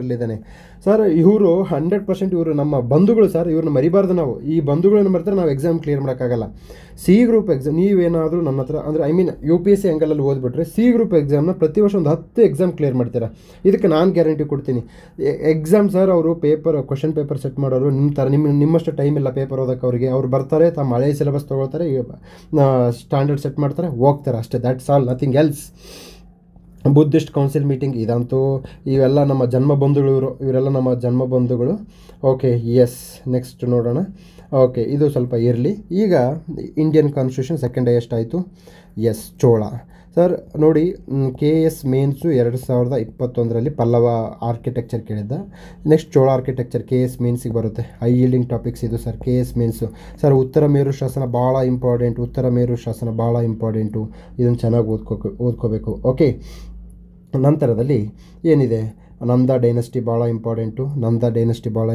ಇಲ್ಲಿದ್ದಾನೆ. ಸರ್ ಇವರು 100% ಇವರು ನಮ್ಮ ಬಂಧುಗಳು ಸರ್, ಇವ್ರನ್ನ ಮರಿಬಾರ್ದು ನಾವು. ಈ ಬಂಧುಗಳನ್ನು ಮರೆತರೆ ನಾವು ಎಕ್ಸಾಮ್ ಕ್ಲಿಯರ್ ಮಾಡೋಕ್ಕಾಗಲ್ಲ. ಸಿ ಗ್ರೂಪ್ ಎಕ್ಸಾಮ್ ನೀವೇನಾದರೂ ನನ್ನ ಹತ್ರ ಅಂದರೆ UPSC ಆ್ಯಂಗಲಲ್ಲಿ ಓದ್ಬಿಟ್ರೆ ಸಿ ಗ್ರೂಪ್ ಎಕ್ಸಾಮ್ನ ಪ್ರತಿ ವರ್ಷ ಒಂದು 10 ಎಕ್ಸಾಮ್ ಕ್ಲಿಯರ್ ಮಾಡ್ತೀರಾ. ಇದಕ್ಕೆ ನಾನು ಗ್ಯಾರಂಟಿ ಕೊಡ್ತೀನಿ. ಎಕ್ಸಾಮ್ ಸರ್ ಅವರು ಕ್ವಶನ್ ಪೇಪರ್ ಸೆಟ್ ಮಾಡೋರು ನಿಮ್ಮಷ್ಟು ಟೈಮ್ ಇಲ್ಲ ಪೇಪರ್ ಓದೋಕ್ಕೆ ಅವರಿಗೆ. ಅವ್ರು ಬರ್ತಾರೆ, ತಮ್ಮ ಹಳೆ ಸಿಲೆಬಸ್ ತೊಗೊಳ್ತಾರೆ, ಸ್ಟ್ಯಾಂಡರ್ಡ್ ಸೆಟ್ ಮಾಡ್ತಾರೆ, ಹೋಗ್ತಾರೆ ಅಷ್ಟೇ. That's all, nothing else. Buddhist council meeting ಇದಂತೂ ಇವೆಲ್ಲ ನಮ್ಮ ಜನ್ಮಬಂಧುಗಳು, ಇವರೆಲ್ಲ ನಮ್ಮ ಜನ್ಮಬಂಧುಗಳು. ಓಕೆ, ಎಸ್, ನೆಕ್ಸ್ಟ್ ನೋಡೋಣ. ಓಕೆ, ಇದು ಸ್ವಲ್ಪ ಇರಲಿ. ಈಗ ಇಂಡಿಯನ್ ಕಾನ್ಸ್ಟಿಟ್ಯೂಷನ್ ಸೆಕೆಂಡ್ ಹೈಯೆಸ್ಟ್ ಆಯಿತು. Yes, Chola sir. ನೋಡಿ KS ಮೇನ್ಸು 2021 ಪಲ್ಲವ ಆರ್ಕಿಟೆಕ್ಚರ್ ಕೇಳಿದ್ದ. ನೆಕ್ಸ್ಟ್ ಚೋಳ ಆರ್ಕಿಟೆಕ್ಚರ್ KS ಮೇನ್ಸಿಗೆ ಬರುತ್ತೆ. ಹೈ ಯೀಲ್ಡಿಂಗ್ ಟಾಪಿಕ್ಸ್ ಇದು ಸರ್, KS ಮೇನ್ಸು. ಸರ್ ಉತ್ತರ ಮೇರು ಶಾಸನ ಭಾಳ ಇಂಪಾರ್ಟೆಂಟು. ಇದನ್ನು ಚೆನ್ನಾಗಿ ಓದ್ಕೋಬೇಕು. ಓಕೆ, ನಂತರದಲ್ಲಿ ಏನಿದೆ, ನಂದ ಡೈನಸ್ಟಿ ಭಾಳ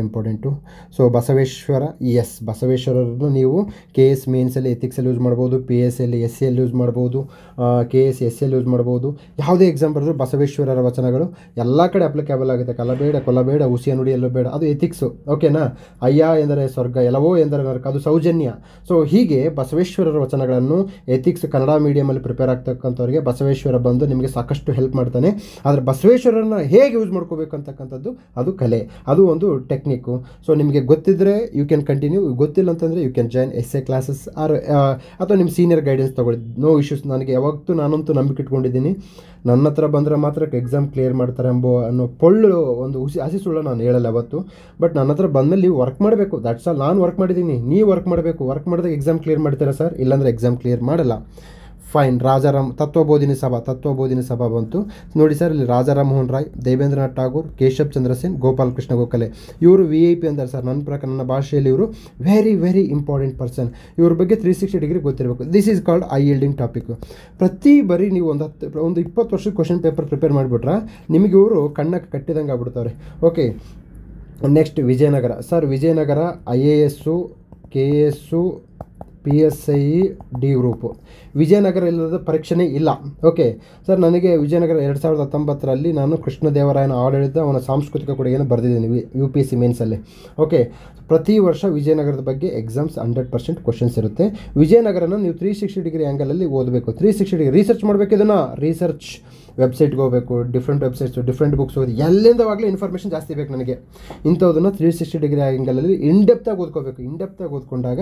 ಇಂಪಾರ್ಟೆಂಟು. ಸೊ ಬಸವೇಶ್ವರ, ಎಸ್, ಬಸವೇಶ್ವರರನ್ನು ನೀವು KS ಮೇನ್ಸಲ್ಲಿ ಎಥಿಕ್ಸಲ್ಲಿ ಯೂಸ್ ಮಾಡ್ಬೋದು, PSಯಲ್ಲಿ SCಯಲ್ಲಿ ಯೂಸ್ ಮಾಡ್ಬೋದು, KS SCಯಲ್ಲಿ ಯೂಸ್ ಮಾಡ್ಬೋದು. ಯಾವುದೇ ಎಕ್ಸಾಮ್ ಬರೆದ್ರು ಬಸವೇಶ್ವರರ ವಚನಗಳು ಎಲ್ಲ ಕಡೆ ಅಪ್ಲಿಕೇಬಲ್ ಆಗುತ್ತೆ. ಕಲಬೇಡ ಕೊಲಬೇಡ ಹುಸಿಯ ನುಡಿ ಎಲ್ಲೂ ಬೇಡ, ಅದು ಎಥಿಕ್ಸು. ಓಕೆನಾ. ಅಯ್ಯ ಎಂದರೆ ಸ್ವರ್ಗ, ಎಲ್ಲವೋ ಎಂದರೆ ನರಕ, ಅದು ಸೌಜನ್ಯ. ಸೊ ಹೀಗೆ ಬಸವೇಶ್ವರರ ವಚನಗಳನ್ನು ಎಥಿಕ್ಸ್ ಕನ್ನಡ ಮೀಡಿಯಮಲ್ಲಿ ಪ್ರಿಪೇರ್ ಆಗ್ತಕ್ಕಂಥವ್ರಿಗೆ ಬಸವೇಶ್ವರ ಬಂದು ನಿಮಗೆ ಸಾಕಷ್ಟು ಹೆಲ್ಪ್ ಮಾಡ್ತಾನೆ. ಆದರೆ ಬಸವೇಶ್ವರನ ಹೇಗೆ ಯೂಸ್ ಮಾಡ್ಕೋಬೇಕು ಅಂತಕ್ಕಂಥದ್ದು ಅದು ಕಲೆ, ಅದು ಒಂದು ಟೆಕ್ನಿಕ್ಕು. ಸೊ ನಿಮಗೆ ಗೊತ್ತಿದ್ದರೆ ಯು ಕ್ಯಾನ್ ಕಂಟಿನ್ಯೂ, ಗೊತ್ತಿಲ್ಲ ಅಂತಂದರೆ you can join essay classes ಅಥವಾ ನಿಮ್ಮ ಸೀನಿಯರ್ ಗೈಡೆನ್ಸ್ ತೊಗೊಳ್ಳಿ. No issues. ನಾನಂತೂ ನಂಬಿಕೆ ಇಟ್ಕೊಂಡಿದ್ದೀನಿ, ನನ್ನ ಹತ್ರ ಬಂದರೆ ಮಾತ್ರ ಎಕ್ಸಾಮ್ ಕ್ಲಿಯರ್ ಮಾಡ್ತಾರೆ ಅನ್ನೋ ಒಂದು ಹಸಿ ಸುಳ್ಳು ನಾನು ಹೇಳಲ್ಲ ಯಾವತ್ತು. ಬಟ್ ನನ್ನ ಹತ್ರ ಬಂದಮೇಲೆ ನೀವು ವರ್ಕ್ ಮಾಡಬೇಕು. That's all. ನಾನು ವರ್ಕ್ ಮಾಡಿದ್ದೀನಿ, ನೀವು ವರ್ಕ್ ಮಾಡಬೇಕು. ವರ್ಕ್ ಮಾಡಿದಾಗ ಎಕ್ಸಾಮ್ ಕ್ಲಿಯರ್ ಮಾಡ್ತೀರಾ ಸರ್, ಇಲ್ಲಾಂದರೆ ಎಕ್ಸಾಮ್ ಕ್ಲಿಯರ್ ಮಾಡಲ್ಲ. ಫೈನ್. ರಾಜಾರಾಮ್ ತತ್ವಬೋಧಿನಿ ಸಭಾ ಬಂತು ನೋಡಿ ಸರ್. ಇಲ್ಲಿ ರಾಜಾರಾಮ್ ಮೋಹನ್ ರಾಯ್, ದೇವೇಂದ್ರನಾಥ್ ಟಾಗೂರ್, ಕೇಶವ್ ಚಂದ್ರ ಸೇನ್, ಗೋಪಾಲ್ ಕೃಷ್ಣ ಗೋಖಲೆ, ಇವರು VIP ಅಂತಾರೆ ಸರ್. ನನ್ನ ಪ್ರಕಾರ, ನನ್ನ ಭಾಷೆಯಲ್ಲಿ ಇವರು ವೆರಿ ಇಂಪಾರ್ಟೆಂಟ್ ಪರ್ಸನ್. ಇವ್ರ ಬಗ್ಗೆ 360 ಡಿಗ್ರಿ ಗೊತ್ತಿರಬೇಕು. This is called I ಯೀಲ್ಡಿಂಗ್ topic. ಪ್ರತಿ ಬರೀ ನೀವು ಒಂದು 20 ವರ್ಷದ ಕ್ವಶನ್ ಪೇಪರ್ ಪ್ರಿಪೇರ್ ಮಾಡಿಬಿಟ್ರೆ ನಿಮಗೆ ಇವರು ಕಣ್ಣಕ್ಕೆ ಕಟ್ಟಿದಂಗೆ ಆಗ್ಬಿಡ್ತಾರೆ. Okay, next Vijayanagara sir. Vijayanagara IAS, KS, PSI, D group. Vijayanagara ಇಲ್ಲದ ಪರೀಕ್ಷೆನೇ ಇಲ್ಲ. ಓಕೆ ಸರ್, ನನಗೆ ವಿಜಯನಗರ 2019 ನಾನು ಕೃಷ್ಣದೇವರಾಯನ ಆಡಳಿತ, ಅವನ ಸಾಂಸ್ಕೃತಿಕ ಕೊಡುಗೆಯನ್ನು ಬರೆದಿದ್ದೀನಿ UPSC ಮೇನ್ಸಲ್ಲಿ. ಓಕೆ, ಪ್ರತಿ ವರ್ಷ ವಿಜಯನಗರದ ಬಗ್ಗೆ ಎಕ್ಸಾಮ್ಸ್ 100% ಕ್ವಶನ್ಸ್ ಇರುತ್ತೆ. ವಿಜಯನಗರನ ನೀವು 360 ಡಿಗ್ರಿ ಆ್ಯಂಗಲಲ್ಲಿ ಓದಬೇಕು. 360 ಡಿಗ್ರಿ ರಿಸರ್ಚ್ ಮಾಡಬೇಕು. ಇದನ್ನು ರಿಸರ್ಚ್ ವೆಬ್ಸೈಟ್ಗೆ ಹೋಗಬೇಕು, ಡಿಫ್ರೆಂಟ್ ವೆಬ್ಸೈಟ್ಸು, ಡಿಫ್ರೆಂಟ್ ಬುಕ್ಸ್ ಓದಿ, ಎಲ್ಲಿಂದವಾಗಲೇ ಇನ್ಫಾರ್ಮೇಷನ್ ಜಾಸ್ತಿ ಬೇಕು ನನಗೆ. ಇಂಥದನ್ನು 360 ಡಿಗ್ರಿ ಆ್ಯಂಗಲಲ್ಲಿ ಇನ್ಡೆಪ್ತಾಗಿ ಓದ್ಕೋಬೇಕು. ಇನ್ಡೆಪ್ತಾಗಿ ಓದ್ಕೊಂಡಾಗ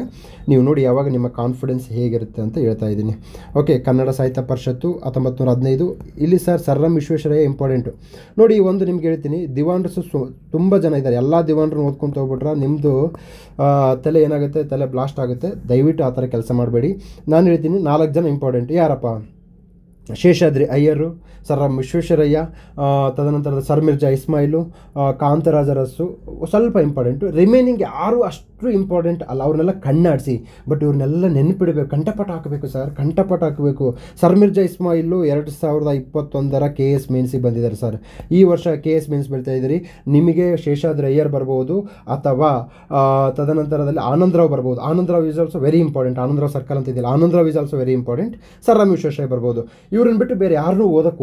ನೀವು ನೋಡಿ ಯಾವಾಗ ನಿಮ್ಮ ಕಾನ್ಫಿಡೆನ್ಸ್ ಹೇಗಿರುತ್ತೆ ಅಂತ ಹೇಳ್ತಾ ಇದ್ದೀನಿ. ಓಕೆ, ಕನ್ನಡ ಸಾಹಿತ್ಯ ಪರಿಷತ್ತು 1915. ಇಲ್ಲಿ ಸರ್ ಎಂ ವಿಶ್ವೇಶ್ವರಯ್ಯ ಇಂಪಾರ್ಟೆಂಟು. ನೋಡಿ ಒಂದು ನಿಮ್ಗೆ ಹೇಳ್ತೀನಿ, ದಿವಾನರು ತುಂಬ ಜನ ಇದ್ದಾರೆ. ಎಲ್ಲ ದಿವಾನರನ್ನು ಓದ್ಕೊಂತ ಹೋಗ್ಬಿಟ್ರೆ ನಿಮ್ಮದು ತಲೆ ಏನಾಗುತ್ತೆ, ತಲೆ ಬ್ಲಾಸ್ಟ್ ಆಗುತ್ತೆ. ದಯವಿಟ್ಟು ಆ ಥರ ಕೆಲಸ ಮಾಡಬೇಡಿ. ನಾನು ಹೇಳ್ತೀನಿ 4 ಜನ ಇಂಪಾರ್ಟೆಂಟ್. ಯಾರಪ್ಪ? ಶೇಷಾದ್ರಿ ಅಯ್ಯರು, ಸರ್ ಎಂ ವಿಶ್ವೇಶ್ವರಯ್ಯ, ತದನಂತರದ ಸರ್ ಮಿರ್ಜಾ ಇಸ್ಮಾಯಿಲು, ಕಾಂತರಾಜ ಅರಸು ಸ್ವಲ್ಪ ಇಂಪಾರ್ಟೆಂಟು. ರಿಮೈನಿಂಗ್ ಯಾರು ಅಷ್ಟು ಇಂಪಾರ್ಟೆಂಟ್ ಅಲ್ಲ. ಅವ್ರನ್ನೆಲ್ಲ ಕಣ್ಣಾಡಿಸಿ, ಬಟ್ ಇವ್ರನ್ನೆಲ್ಲ ನೆನಪಿಡಬೇಕು. ಕಂಠಪಟ ಹಾಕಬೇಕು ಸರ್, ಕಂಠಪಟ ಹಾಕಬೇಕು. ಸರ್ ಮಿರ್ಜಾ ಇಸ್ಮಾಯಿಲು 2021 KS ಮೇನ್ಸಿಗೆ ಬಂದಿದ್ದಾರೆ ಸರ್. ಈ ವರ್ಷ KS ಮೇನ್ಸ್ ಬರ್ತಾ ಇದ್ದೀರಿ. ನಿಮಗೆ ಶೇಷಾದ್ರಿ ಅಯ್ಯರ್ ಬರ್ಬೋದು, ಅಥವಾ ತದನಂತರದಲ್ಲಿ ಆನಂದರಾವ್ ಬರ್ಬೋದು. Anand Rao is also very important. Anand Rao circle ಅಂತ ಇದೆಯಲ್ಲ, Anand Rao is also very important. Sir M Visvesvaraya ಬರ್ಬೋದು. ಇವ್ರನ್ನ ಬಿಟ್ಟು ಬೇರೆ ಯಾರನ್ನೂ ಓದಕ್ಕೆ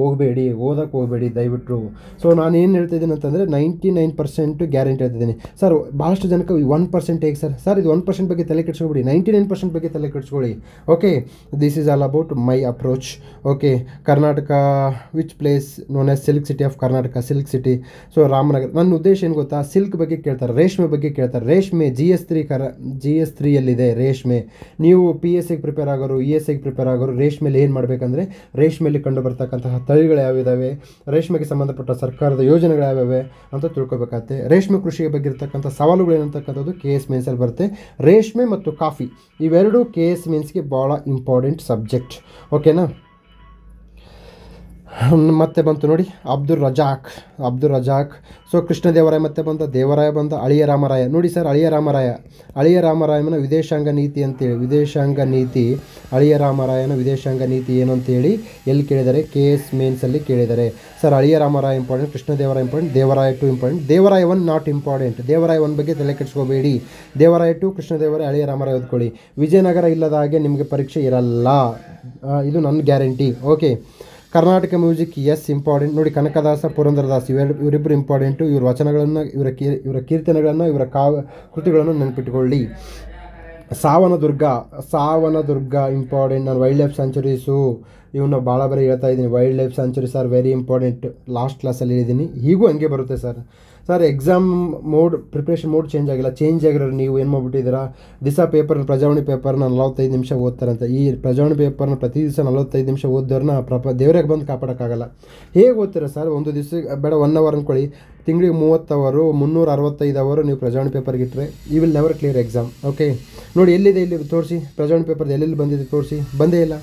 ಹೋಗಬೇಡಿ ದಯವಿಟ್ಟು. ಸೊ ನಾನು ಏನು ಹೇಳ್ತಿದ್ದೀನಿ ಅಂತಂದರೆ 99% ಗ್ಯಾರಂಟಿ ಹೇಳ್ತಿದ್ದೀನಿ ಸರ್. ಭಾಳಷ್ಟು ಜನಕ್ಕೆ 1% ಹೇಗೆ ಸರ್ ಇದು 1% ಬಗ್ಗೆ ತಲೆ ಕೆಡಿಸ್ಕೊಬೇಡಿ, 99% ಬಗ್ಗೆ ತಲೆ ಕೆಡಿಸ್ಕೊಳ್ಳಿ. Okay, this is all about my approach. Okay, Karnataka which place known as silk city of Karnataka, silk city. So Ramanagara. ನನ್ನ ಉದ್ದೇಶ ಏನು ಗೊತ್ತಾ, ಸಿಲ್ಕ್ ಬಗ್ಗೆ ಕೇಳ್ತಾರೆ, ರೇಷ್ಮೆ ಬಗ್ಗೆ ಕೇಳ್ತಾರೆ. ರೇಷ್ಮೆ GS3ಯಲ್ಲಿದೆ ರೇಷ್ಮೆ. ನೀವು PSIಗೆ ಪ್ರಿಪೇರ್ ಆಗೋರು, ESIಗೆ ಪ್ರಿಪೇರ್ ಆಗೋರು ರೇಷ್ಮೆಯಲ್ಲಿ ಏನು ಮಾಡಬೇಕಂದ್ರೆ, ರೇಷ್ಮೆಯಲ್ಲಿ ಕಂಡು ಬರ್ತಕ್ಕಂತಹ ತಳಿಗಳು ಯಾವಿದ್ದಾವೆ, ರೇಷ್ಮೆಗೆ ಸಂಬಂಧಪಟ್ಟ ಸರ್ಕಾರದ ಯೋಜನೆಗಳು ಯಾವ್ಯಾವೆ ಅಂತ ತಿಳ್ಕೊಬೇಕಾಗುತ್ತೆ. ರೇಷ್ಮೆ ಕೃಷಿಯ ಬಗ್ಗೆ ಇರತಕ್ಕಂಥ ಸವಾಲುಗಳು ಏನಂತಕ್ಕಂಥದ್ದು KS ಮೇನ್ಸಲ್ಲಿ ಬರುತ್ತೆ. ರೇಷ್ಮೆ ಮತ್ತು ಕಾಫಿ ಇವೆರಡು KS ಮೇನ್ಸ್ಗೆ ಭಾಳ ಇಂಪಾರ್ಟೆಂಟ್ ಸಬ್ಜೆಕ್ಟ್. ಓಕೆನಾ. ಮತ್ತೆ ಬಂತು ನೋಡಿ ಅಬ್ದುಲ್ ರಜಾಕ್. ಸೊ ಕೃಷ್ಣದೇವರಾಯ ಮತ್ತೆ ಬಂದ, ದೇವರಾಯ ಬಂದ, ಅಳಿಯ ರಾಮರಾಯ. ನೋಡಿ ಸರ್, ಅಳಿಯ ರಾಮರಾಯನ ವಿದೇಶಾಂಗ ನೀತಿ ಅಂತೇಳಿ, ಅಳಿಯ ರಾಮರಾಯನ ವಿದೇಶಾಂಗ ನೀತಿ ಏನು ಅಂತೇಳಿ ಎಲ್ಲಿ ಕೇಳಿದ್ದಾರೆ? KS ಮೇನ್ಸಲ್ಲಿ ಕೇಳಿದ್ದಾರೆ ಸರ್. ಅಳಿಯ Ramaraya important, Krishnadevaraya important, Devaraya 2 important, Devaraya 1 not important. Devaraya 1 ಬಗ್ಗೆ ತಲೆ ಕೆಡಿಸ್ಕೋಬೇಡಿ. ದೇವರಾಯ 2, ಕೃಷ್ಣದೇವರಾಯ, ಅಳಿಯ ರಾಮರಾಯ ಓದ್ಕೊಳ್ಳಿ. ವಿಜಯನಗರ ಇಲ್ಲದ ಹಾಗೆ ನಿಮಗೆ ಪರೀಕ್ಷೆ ಇರಲ್ಲ, ಇದು ನನ್ನ guarantee. Okay. Karnataka music important. ನೋಡಿ ಕನಕದಾಸ, ಪುರಂದರದಾಸ್ ಇವರಿಬ್ಬರು ಇಂಪಾರ್ಟೆಂಟು. ಇವ್ರ ವಚನಗಳನ್ನು, ಇವರ ಕೀರ್ತನೆಗಳನ್ನು, ಇವರ ಕೃತಿಗಳನ್ನು ನೆನಪಿಟ್ಟುಕೊಳ್ಳಿ. ಸಾವನದುರ್ಗ ಇಂಪಾರ್ಟೆಂಟ್. ನಾನು ವೈಲ್ಡ್ ಲೈಫ್ ಸ್ಯಾಂಚುರೀಸು ಇವನ್ನ ಭಾಳ ಬರೀ ಹೇಳ್ತಾ ಇದ್ದೀನಿ. Wild life sanctuaries R very important. Last ಕ್ಲಾಸಲ್ಲಿ ಹೇಳಿದ್ದೀನಿ, ಹೀಗೂ ಹಂಗೆ ಬರುತ್ತೆ sir. Exam preparation mode change ಆಗಿರೋರು ನೀವು ಏನು ಮಾಡ್ಬಿಟ್ಟಿದ್ದೀರಾ? ಪ್ರಜಾವಾಣಿ ಪೇಪರ್ನ 45 ನಿಮಿಷ ಓದ್ತಾರಂತೆ. ಈ ಪ್ರಜಾವಾಣಿ ಪೇಪರ್ನ ಪ್ರತಿ ದಿವಸ 45 ನಿಮಿಷ ಓದೋರನ್ನ ದೇವರಿಗೆ ಬಂದು ಕಾಪಾಡೋಕ್ಕಾಗಲ್ಲ. ಹೇಗೆ ಓದ್ತೀರಾ ಸರ್? ಒಂದು ದಿವಸ ಬೇಡ 1 ಅವರ್ ಅಂದ್ಕೊಳ್ಳಿ, ತಿಂಗಳಿಗೆ 30 ಅವರು, 365 ಅವರು ನೀವು ಪ್ರಜಾವಾಣಿ ಪೇಪರ್ಗೆ ಇಟ್ಟರೆ you will never clear exam. Okay. ನೋಡಿ ಎಲ್ಲಿದೆ, ಇಲ್ಲಿ ತೋರಿಸಿ. ಪ್ರಜಾವಾಣಿ ಪೇಪರ್ ಎಲ್ಲೆಲ್ಲಿ ಬಂದಿದೆ ತೋರಿಸಿ. ಬಂದೇ ಇಲ್ಲ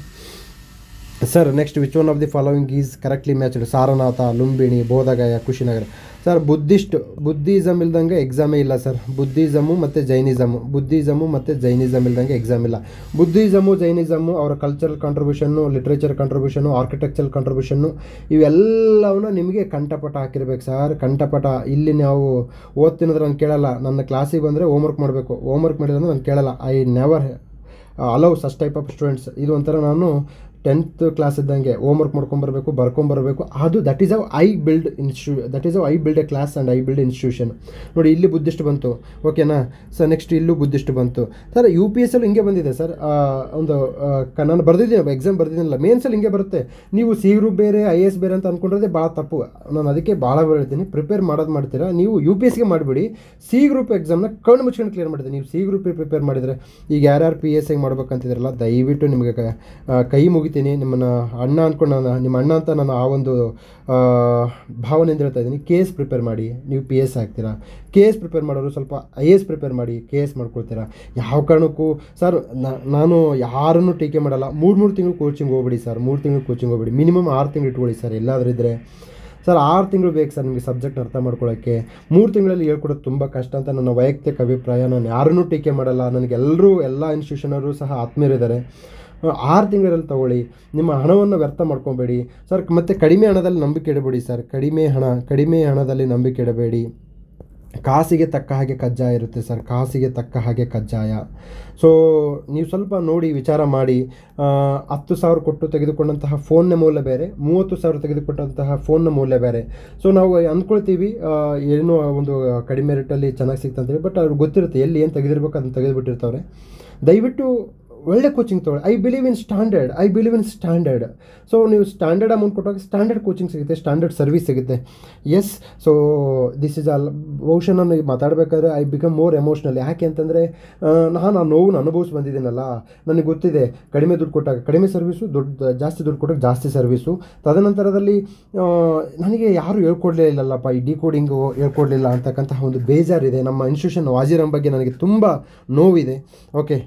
sir. Next, which one of the following is correctly matched? Sarnath, Lumbini, Bodh Gaya, Kushinagar. Sir Buddhism ಇಲ್ದಂಗೆ ಎಕ್ಸಾಮೇ ಇಲ್ಲ ಸರ್. ಬುದ್ಧಿಸಮು ಮತ್ತು ಜೈನಿಸಮ್ ಇಲ್ದಂಗೆ ಎಕ್ಸಾಮ್ ಇಲ್ಲ. ಜೈನಿಸಮು ಅವರ ಕಲ್ಚರಲ್ ಕಾಂಟ್ರಿಬ್ಯೂಷನ್ನು, ಲಿಟ್ರೇಚರ್ ಕಾಂಟ್ರಿಬ್ಯೂಷನ್ನು, ಆರ್ಕಿಟೆಕ್ಚರಲ್ ಕಾಂಟ್ರಿಬ್ಯೂಷನ್ನು ಇವೆಲ್ಲವನ್ನ ನಿಮಗೆ ಕಂಠಪಟ ಹಾಕಿರ್ಬೇಕು ಸರ್. ಕಂಠಪಟ. ಇಲ್ಲಿ ನಾವು ಓದ್ತಿನಂದ್ರೆ ನಾನು ಕೇಳಲ್ಲ, ನನ್ನ ಕ್ಲಾಸಿಗೆ ಬಂದರೆ ಹೋಮ್ವರ್ಕ್ ಮಾಡಬೇಕು. ಹೋಮ್ವರ್ಕ್ ಮಾಡಿದ್ರೆ ನಾನು ಕೇಳಲ್ಲ. I never allow such type of students. ಇದು ಒಂಥರ ನಾನು 10th ಕ್ಲಾಸ್ ಇದ್ದಂಗೆ ಹೋಮ್ವರ್ಕ್ ಬರ್ಕೊಂಬರಬೇಕು. ಅದು that is how I build A class and I build institution. ನೋಡಿ ಇಲ್ಲಿ ಬುದ್ಧಿಸ್ಟ್ ಬಂತು, ಓಕೆನಾ ಸರ್. ನೆಕ್ಸ್ಟ್ ಇಲ್ಲೂ ಬುದ್ಧಿಸ್ಟ್ ಬಂತು ಸರ್. UPS ಅಲ್ಲಿ ಹಿಂಗೆ ಬಂದಿದೆ ಸರ್. ನಾನು ಬರ್ದಿದ್ದೀನಿ, ಎಕ್ಸಾಮ್ ಬರ್ದಿದ್ದೀನಲ್ಲ, ಮೇನ್ಸಲ್ಲಿ ಹಿಂಗೆ ಬರುತ್ತೆ. ನೀವು C ಗ್ರೂಪ್ ಬೇರೆ, IAS ಬೇರೆ ಅಂತ ಅಂದ್ಕೊಂಡ್ರೆ ಭಾಳ ತಪ್ಪು. ನಾನು ಅದಕ್ಕೆ ಭಾಳ ಹೇಳ್ತೀನಿ, ಪ್ರಿಪೇರ್ ಮಾಡ್ತೀರಾ ನೀವು UPSಗೆ ಮಾಡಿಬಿಡಿ. C ಗ್ರೂಪ್ ಎಕ್ಸಾಮ್ನ ಕಣ್ಣು ಮುಚ್ಕೊಂಡು ಕ್ಲಿಯರ್ ಮಾಡಿದೆ. ನೀವು C ಗ್ರೂಪಿಗೆ ಪ್ರಿಪೇರ್ ಮಾಡಿದರೆ, ಈಗ ಯಾರ್ಯಾರು PSಗೆ ಮಾಡ್ಬೇಕಂತಿದ್ರಲ್ಲ, ದಯವಿಟ್ಟು ನಿಮಗೆ ಕೈ ಮುಗಿತೀನಿ. ನಿಮ್ಮನ್ನ ಅಣ್ಣ ಅಂದ್ಕೊಂಡು ನಿಮ್ಮ ಅಣ್ಣ ಅಂತ ನಾನು ಆ ಒಂದು ಭಾವನೆಯಿಂದ ಹೇಳ್ತಾ ಇದ್ದೀನಿ. KS ಪ್ರಿಪೇರ್ ಮಾಡಿ, ನೀವು PS ಆಗ್ತೀರಾ. KS ಪ್ರಿಪೇರ್ ಮಾಡೋರು ಸ್ವಲ್ಪ IAS ಪ್ರಿಪೇರ್ ಮಾಡಿ, KS ಮಾಡ್ಕೊಳ್ತೀರಾ. ಯಾವ ಕಾರಣಕ್ಕೂ ಸರ್ ನಾನು ಯಾರನ್ನು ಟೀಕೆ ಮಾಡಲ್ಲ. 3 ತಿಂಗಳು ಕೋಚಿಂಗ್ ಹೋಗ್ಬಿಡಿ ಸರ್. 3 ತಿಂಗಳು ಕೋಚಿಂಗ್ ಹೋಗ್ಬಿಡಿ. ಮಿನಿಮಮ್ 6 ತಿಂಗಳು ಇಟ್ಕೊಳ್ಳಿ ಸರ್. ಎಲ್ಲಾದರೂ ಇದ್ದರೆ ಸರ್ 6 ತಿಂಗಳು ಬೇಕು ಸರ್ ನಿಮಗೆ ಸಬ್ಜೆಕ್ಟ್ ಅರ್ಥ ಮಾಡ್ಕೊಳ್ಳೋಕ್ಕೆ. 3 ತಿಂಗಳಲ್ಲಿ ಹೇಳ್ಕೊಡೋದು ತುಂಬ ಕಷ್ಟ ಅಂತ ನನ್ನ ವೈಯಕ್ತಿಕ ಅಭಿಪ್ರಾಯ. ನಾನು ಯಾರನ್ನೂ ಟೀಕೆ ಮಾಡಲ್ಲ. ನನಗೆಲ್ಲರೂ ಎಲ್ಲ ಇನ್ಸ್ಟಿಟ್ಯೂಷನವರು ಸಹ ಆತ್ಮೀಯರಿದ್ದಾರೆ. 6 ತಿಂಗಳಲ್ಲಿ ತೊಗೊಳ್ಳಿ. ನಿಮ್ಮ ಹಣವನ್ನು ವ್ಯರ್ಥ ಮಾಡ್ಕೊಬೇಡಿ ಸರ್. ಮತ್ತು ಕಡಿಮೆ ಹಣದಲ್ಲಿ ನಂಬಿಕೆ ಇಡಬೇಡಿ ಸರ್. ಕಡಿಮೆ ಹಣದಲ್ಲಿ ನಂಬಿಕೆ ಇಡಬೇಡಿ. ಕಾಸಿಗೆ ತಕ್ಕ ಹಾಗೆ ಕಜ್ಜಾಯ ಇರುತ್ತೆ ಸರ್. ಕಾಸಿಗೆ ತಕ್ಕ ಹಾಗೆ ಕಜ್ಜಾಯ. ಸೊ ನೀವು ಸ್ವಲ್ಪ ನೋಡಿ ವಿಚಾರ ಮಾಡಿ. 10,000 ಕೊಟ್ಟು ತೆಗೆದುಕೊಂಡಂತಹ ಫೋನ್ನ ಮೌಲ್ಯ ಬೇರೆ, 30,000 ತೆಗೆದುಕೊಂಡಂತಹ ಫೋನ್ನ ಮೌಲ್ಯ ಬೇರೆ. ಸೊ ನಾವು ಅಂದ್ಕೊಳ್ತೀವಿ ಏನೋ ಒಂದು ಕಡಿಮೆ ರೇಟಲ್ಲಿ ಚೆನ್ನಾಗಿ ಸಿಗ್ತಂತೇಳಿ, ಬಟ್ ಅವ್ರಿಗೆ ಗೊತ್ತಿರುತ್ತೆ ಎಲ್ಲಿ ಏನು ತೆಗೆದಿರ್ಬೇಕು ಅದನ್ನು ತೆಗೆದುಬಿಟ್ಟಿರ್ತಾರೆ. ದಯವಿಟ್ಟು ಒಳ್ಳೆ ಕೋಚಿಂಗ್ ತೊಗೊಳ್ಳಿ. I believe in standard. So ನೀವು ಸ್ಟ್ಯಾಂಡರ್ಡ್ ಅಮೌಂಟ್ ಕೊಟ್ಟಾಗ ಸ್ಟ್ಯಾಂಡರ್ಡ್ ಕೋಚಿಂಗ್ ಸಿಗುತ್ತೆ, ಸ್ಟ್ಯಾಂಡರ್ಡ್ ಸರ್ವಿಸ್ ಸಿಗುತ್ತೆ. Yes. So this is all. ಬಹುಶಃ ನಾನು ಮಾತಾಡಬೇಕಾದ್ರೆ ಐ ಬಿಕಮ್ ಮೋರ್ ಎಮೋಷ್ನಲ್. ಯಾಕೆ ಅಂತಂದರೆ ನಾನು ಆ ನೋವನ್ನು ಅನುಭವಿಸಿ ಬಂದಿದ್ದೀನಲ್ಲ. ನನಗೆ ಗೊತ್ತಿದೆ, ಕಡಿಮೆ ದುಡ್ಡು ಕೊಟ್ಟಾಗ ಕಡಿಮೆ ಸರ್ವಿಸು, ಜಾಸ್ತಿ ದುಡ್ಡು ಕೊಟ್ಟಾಗ ಜಾಸ್ತಿ ಸರ್ವಿಸು. ತದನಂತರದಲ್ಲಿ ನನಗೆ ಯಾರೂ ಹೇಳ್ಕೊಡ್ಲೇ ಇಲ್ಲಲ್ಲಪ್ಪ, ಈ ಡಿಕೋಡಿಂಗು ಹೇಳ್ಕೊಡ್ಲಿಲ್ಲ ಅಂತಕ್ಕಂತಹ ಒಂದು ಬೇಜಾರಿದೆ. ನಮ್ಮ ಇನ್ಸ್ಟಿಟ್ಯೂಷನ್ ವಾಜಿರಾಮ್ ಬಗ್ಗೆ ನನಗೆ ತುಂಬ ನೋವಿದೆ. ಓಕೆ.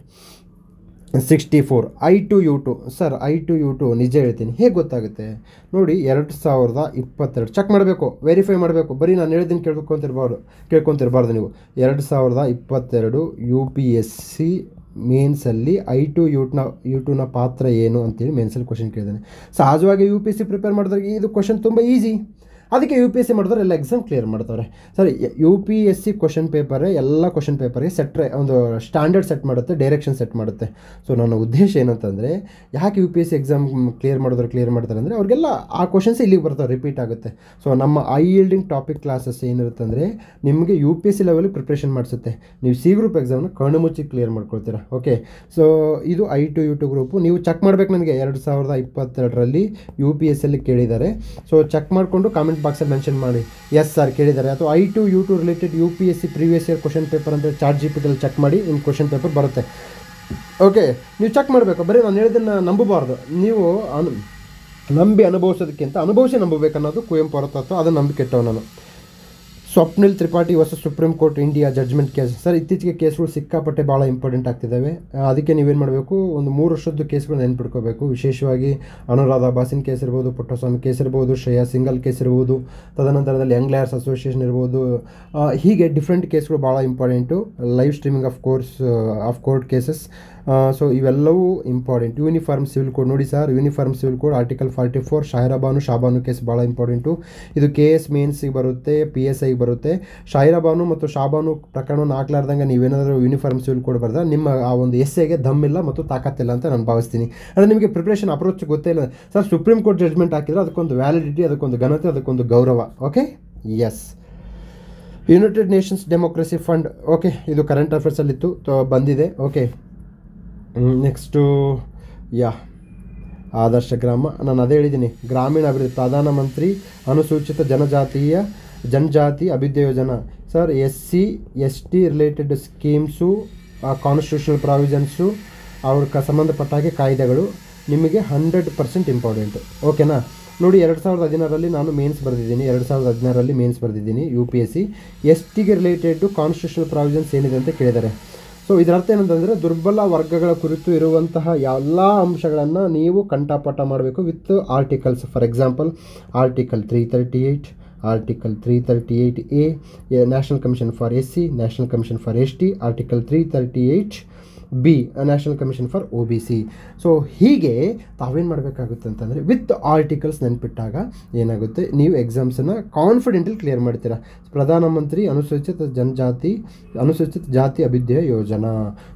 64 I2U2 sir. I2U2 ನಿಜ ಹೇಳ್ತೀನಿ, ಹೇಗೆ ಗೊತ್ತಾಗುತ್ತೆ ನೋಡಿ. 2022 ಚೆಕ್ ಮಾಡಬೇಕು, ವೆರಿಫೈ ಮಾಡಬೇಕು. ಬರೀ ನಾನು ಹೇಳಿದ್ದೀನಿ ಕೇಳ್ಕೊತಿರ್ಬಾರ್ದು ನೀವು. 2022 UPSC ಮೇನ್ಸಲ್ಲಿ I2U2ನ ಪಾತ್ರ ಏನು ಅಂತೇಳಿ ಮೇನ್ಸಲ್ಲಿ ಕ್ವಶನ್ ಕೇಳಿದ್ದಾನೆ. ಸಹಜವಾಗಿ UPSC ಪ್ರಿಪೇರ್ ಮಾಡಿದ್ರೆ ಇದು ಕ್ವಶನ್ ತುಂಬ ಈಸಿ. ಅದಕ್ಕೆ UPSC ಮಾಡಿದವ್ರು ಎಲ್ಲ ಎಕ್ಸಾಮ್ ಕ್ಲಿಯರ್ ಮಾಡ್ತಾರೆ. ಸರಿ, UPSC ಕ್ವಶನ್ ಪೇಪರೇ ಎಲ್ಲ ಕ್ವಶನ್ ಪೇಪರ್ಗೆ ಒಂದು ಸ್ಟ್ಯಾಂಡರ್ಡ್ ಸೆಟ್ ಮಾಡುತ್ತೆ, ಡೈರೆಕ್ಷನ್ ಸೆಟ್ ಮಾಡುತ್ತೆ. ಸೊ ನನ್ನ ಉದ್ದೇಶ ಏನಂತಂದರೆ, ಯಾಕೆ UPSC ಎಕ್ಸಾಮ್ ಕ್ಲಿಯರ್ ಮಾಡ್ತಾರೆ ಅಂದರೆ ಅವ್ರಿಗೆಲ್ಲ ಆ ಕ್ವಶನ್ಸ್ ಇಲ್ಲಿಗೆ ಬರ್ತಾವೆ, ರಿಪೀಟ್ ಆಗುತ್ತೆ. ಸೊ ನಮ್ಮ ಐ ಈಲ್ಡಿಂಗ್ ಟಾಪಿಕ್ ಕ್ಲಾಸಸ್ ಏನಿರುತ್ತೆ ಅಂದರೆ ನಿಮಗೆ UPSC ಲೆವೆಲಿಗೆ ಪ್ರಿಪ್ರೇಷನ್ ಮಾಡಿಸುತ್ತೆ. ನೀವು C ಗ್ರೂಪ್ ಎಕ್ಸಾಮ್ನ ಕಣ್ಣು ಮುಚ್ಚಿ ಕ್ಲಿಯರ್ ಮಾಡ್ಕೊಳ್ತೀರಾ. ಓಕೆ. ಸೊ ಇದು I2U2 ಗ್ರೂಪು. ನೀವು ಚೆಕ್ ಮಾಡಬೇಕು. ನನಗೆ 2022ರಲ್ಲಿ UPSCಯಲ್ಲಿ ಕೇಳಿದ್ದಾರೆ. ಸೊ ಚೆಕ್ ಮಾಡಿಕೊಂಡು ಕಾಮೆಂಟ್ ಬಾಕ್ಸಲ್ಲಿ ಮೆನ್ಷನ್ ಮಾಡಿ, ಎಸ್ ಸರ್ ಕೇಳಿದ್ದಾರೆ, ಅಥವಾ I2U2 related UPSC previous year question paper ಅಂತ ChatGPTಯಲ್ಲಿ ಚೆಕ್ ಮಾಡಿ ನಿಮ್ಮ ಕ್ವಶನ್ ಪೇಪರ್ ಬರುತ್ತೆ. ಓಕೆ. ನೀವು ಚೆಕ್ ಮಾಡಬೇಕು. ಬರೀ ನಾನು ಹೇಳಿದ್ದನ್ನು ನಂಬಬಾರ್ದು. ನೀವು ನಂಬಿ ಅನುಭವಿಸೋದಕ್ಕಿಂತ ಅನುಭವಿಸಿ ನಂಬಬೇಕು ಅನ್ನೋದು ಕುವೆಂಪು ಅವರ ತತ್ವ. ಅದನ್ನು ನಂಬಿ ಕೆಟ್ಟವ ನಾನು. Swapnil Tripathi versus supreme court India judgement case. Sir ಇತ್ತೀಚೆಗೆ ಕೇಸ್ಗಳು ಸಿಕ್ಕಾಪಟ್ಟೆ ಭಾಳ ಇಂಪಾರ್ಟೆಂಟ್ ಆಗ್ತಿದ್ದಾವೆ. ಅದಕ್ಕೆ ನೀವೇನು ಮಾಡಬೇಕು, ಒಂದು 3 ವರ್ಷದ್ದು ಕೇಸ್ಗಳು ನೆನ್ಪಿಟ್ಕೋಬೇಕು. ವಿಶೇಷವಾಗಿ ಅನುರಾಧ ಬಾಸಿನ್ ಕೇಸ್ ಇರ್ಬೋದು, ಪುಟ್ಟಸ್ವಾಮಿ ಕೇಸ್ ಇರ್ಬೋದು, ಶ್ರೇಯಾ ಸಿಂಗಲ್ ಕೇಸ್ ಇರ್ಬೋದು, ತದನಂತರದಲ್ಲಿ ಯಂಗ್ ಲಾಯರ್ಸ್ ಅಸೋಸಿಯೇಷನ್ ಇರ್ಬೋದು. ಹೀಗೆ ಡಿಫ್ರೆಂಟ್ ಕೇಸ್ಗಳು ಭಾಳ important. Live streaming of court cases. So ಇವೆಲ್ಲವೂ ಇಂಪಾರ್ಟೆಂಟ್. ಯೂನಿಫಾರ್ಮ್ ಸಿವಿಲ್ ಕೋಡ್ ನೋಡಿ sir, uniform civil code article 44 Shah Bano case ಭಾಳ ಇಂಪಾರ್ಟೆಂಟು. ಇದು KS ಮೇನ್ಸಿಗೆ ಬರುತ್ತೆ, PSIಗೆ ಬರುತ್ತೆ. ಶಾಹಿರಾಬಾನು ಮತ್ತು ಶಾಬಾನು ಪ್ರಕರಣವನ್ನು ಹಾಕ್ಲಾರ್ದಂಗೆ ನೀವೇನಾದರೂ ಯೂನಿಫಾರ್ಮ್ ಸಿವಿಲ್ ಕೋಡ್ ಬರೆದ ನಿಮ್ಮ ಆ ಒಂದು ಎಸ್ಸೆಗೆ ದಮ್ಮಿಲ್ಲ ಮತ್ತು ತಾಕತ್ತಿಲ್ಲ ಅಂತ ನಾನು ಭಾವಿಸ್ತೀನಿ. ಅಂದರೆ ನಿಮಗೆ ಪ್ರಿಪ್ರೇಷನ್ ಅಪ್ರೋಚ್ ಗೊತ್ತೇ ಇಲ್ಲ ಸರ್. ಸುಪ್ರೀಂ ಕೋರ್ಟ್ ಜಡ್ಜ್ಮೆಂಟ್ ಹಾಕಿದ್ರೆ ಅದಕ್ಕೊಂದು ವ್ಯಾಲಿಡಿಟಿ, ಅದಕ್ಕೊಂದು ಘನತೆ, ಅದಕ್ಕೊಂದು ಗೌರವ. Okay, yes. United Nations democracy fund. Okay, ಇದು ಕರೆಂಟ್ ಅಫೇರ್ಸಲ್ಲಿತ್ತು, ಬಂದಿದೆ. ಓಕೆ, ನೆಕ್ಸ್ಟು ಆದರ್ಶ ಗ್ರಾಮ. ನಾನು ಅದೇ ಹೇಳಿದ್ದೀನಿ, ಗ್ರಾಮೀಣ ಅಭಿವೃದ್ಧಿ ಪ್ರಧಾನಮಂತ್ರಿ ಅನುಸೂಚಿತ ಜನಜಾತಿ ಅಭಿವೃದ್ಧಿ ಯೋಜನಾ. Sir SC ST related schemes, constitutional provisions, ಅವ್ರ ಸಂಬಂಧಪಟ್ಟ ಹಾಗೆ ಕಾಯ್ದೆಗಳು ನಿಮಗೆ 100% ಇಂಪಾರ್ಟೆಂಟು. ಓಕೆನಾ. ನೋಡಿ, 2016ರಲ್ಲಿ ನಾನು ಮೇನ್ಸ್ ಬರೆದಿದ್ದೀನಿ UPSC. STಗೆ ರಿಲೇಟೆಡ್ ಕಾನ್ಸ್ಟಿಟ್ಯೂಷನಲ್ ಪ್ರಾವಿಷನ್ಸ್ ಏನಿದೆ ಅಂತ ಕೇಳಿದ್ದಾರೆ. ಸೊ ಇದರ ಅರ್ಥ ಏನಂತಂದರೆ ದುರ್ಬಲ ವರ್ಗಗಳ ಕುರಿತು ಇರುವಂತಹ ಎಲ್ಲ ಅಂಶಗಳನ್ನು ನೀವು ಕಂಠಪಾಠ ಮಾಡಬೇಕು with articles. For example article 338A national commission for SC, national commission for ST, article 338B national commission for OBC. So ಹೀಗೆ ತಾವೇನು ಮಾಡಬೇಕಾಗುತ್ತೆ ಅಂತಂದರೆ ವಿತ್ ಆರ್ಟಿಕಲ್ಸ್ ನೆನ್ಪಿಟ್ಟಾಗ ಏನಾಗುತ್ತೆ, ನೀವು ಎಕ್ಸಾಮ್ಸನ್ನು ಕಾನ್ಫಿಡೆಂಟಲ್ಲಿ ಕ್ಲಿಯರ್ ಮಾಡ್ತೀರಾ. ಪ್ರಧಾನಮಂತ್ರಿ ಅನುಸೂಚಿತ ಜಾತಿ ಅಭಿವೃದ್ಧಿ ಯೋಜನಾ.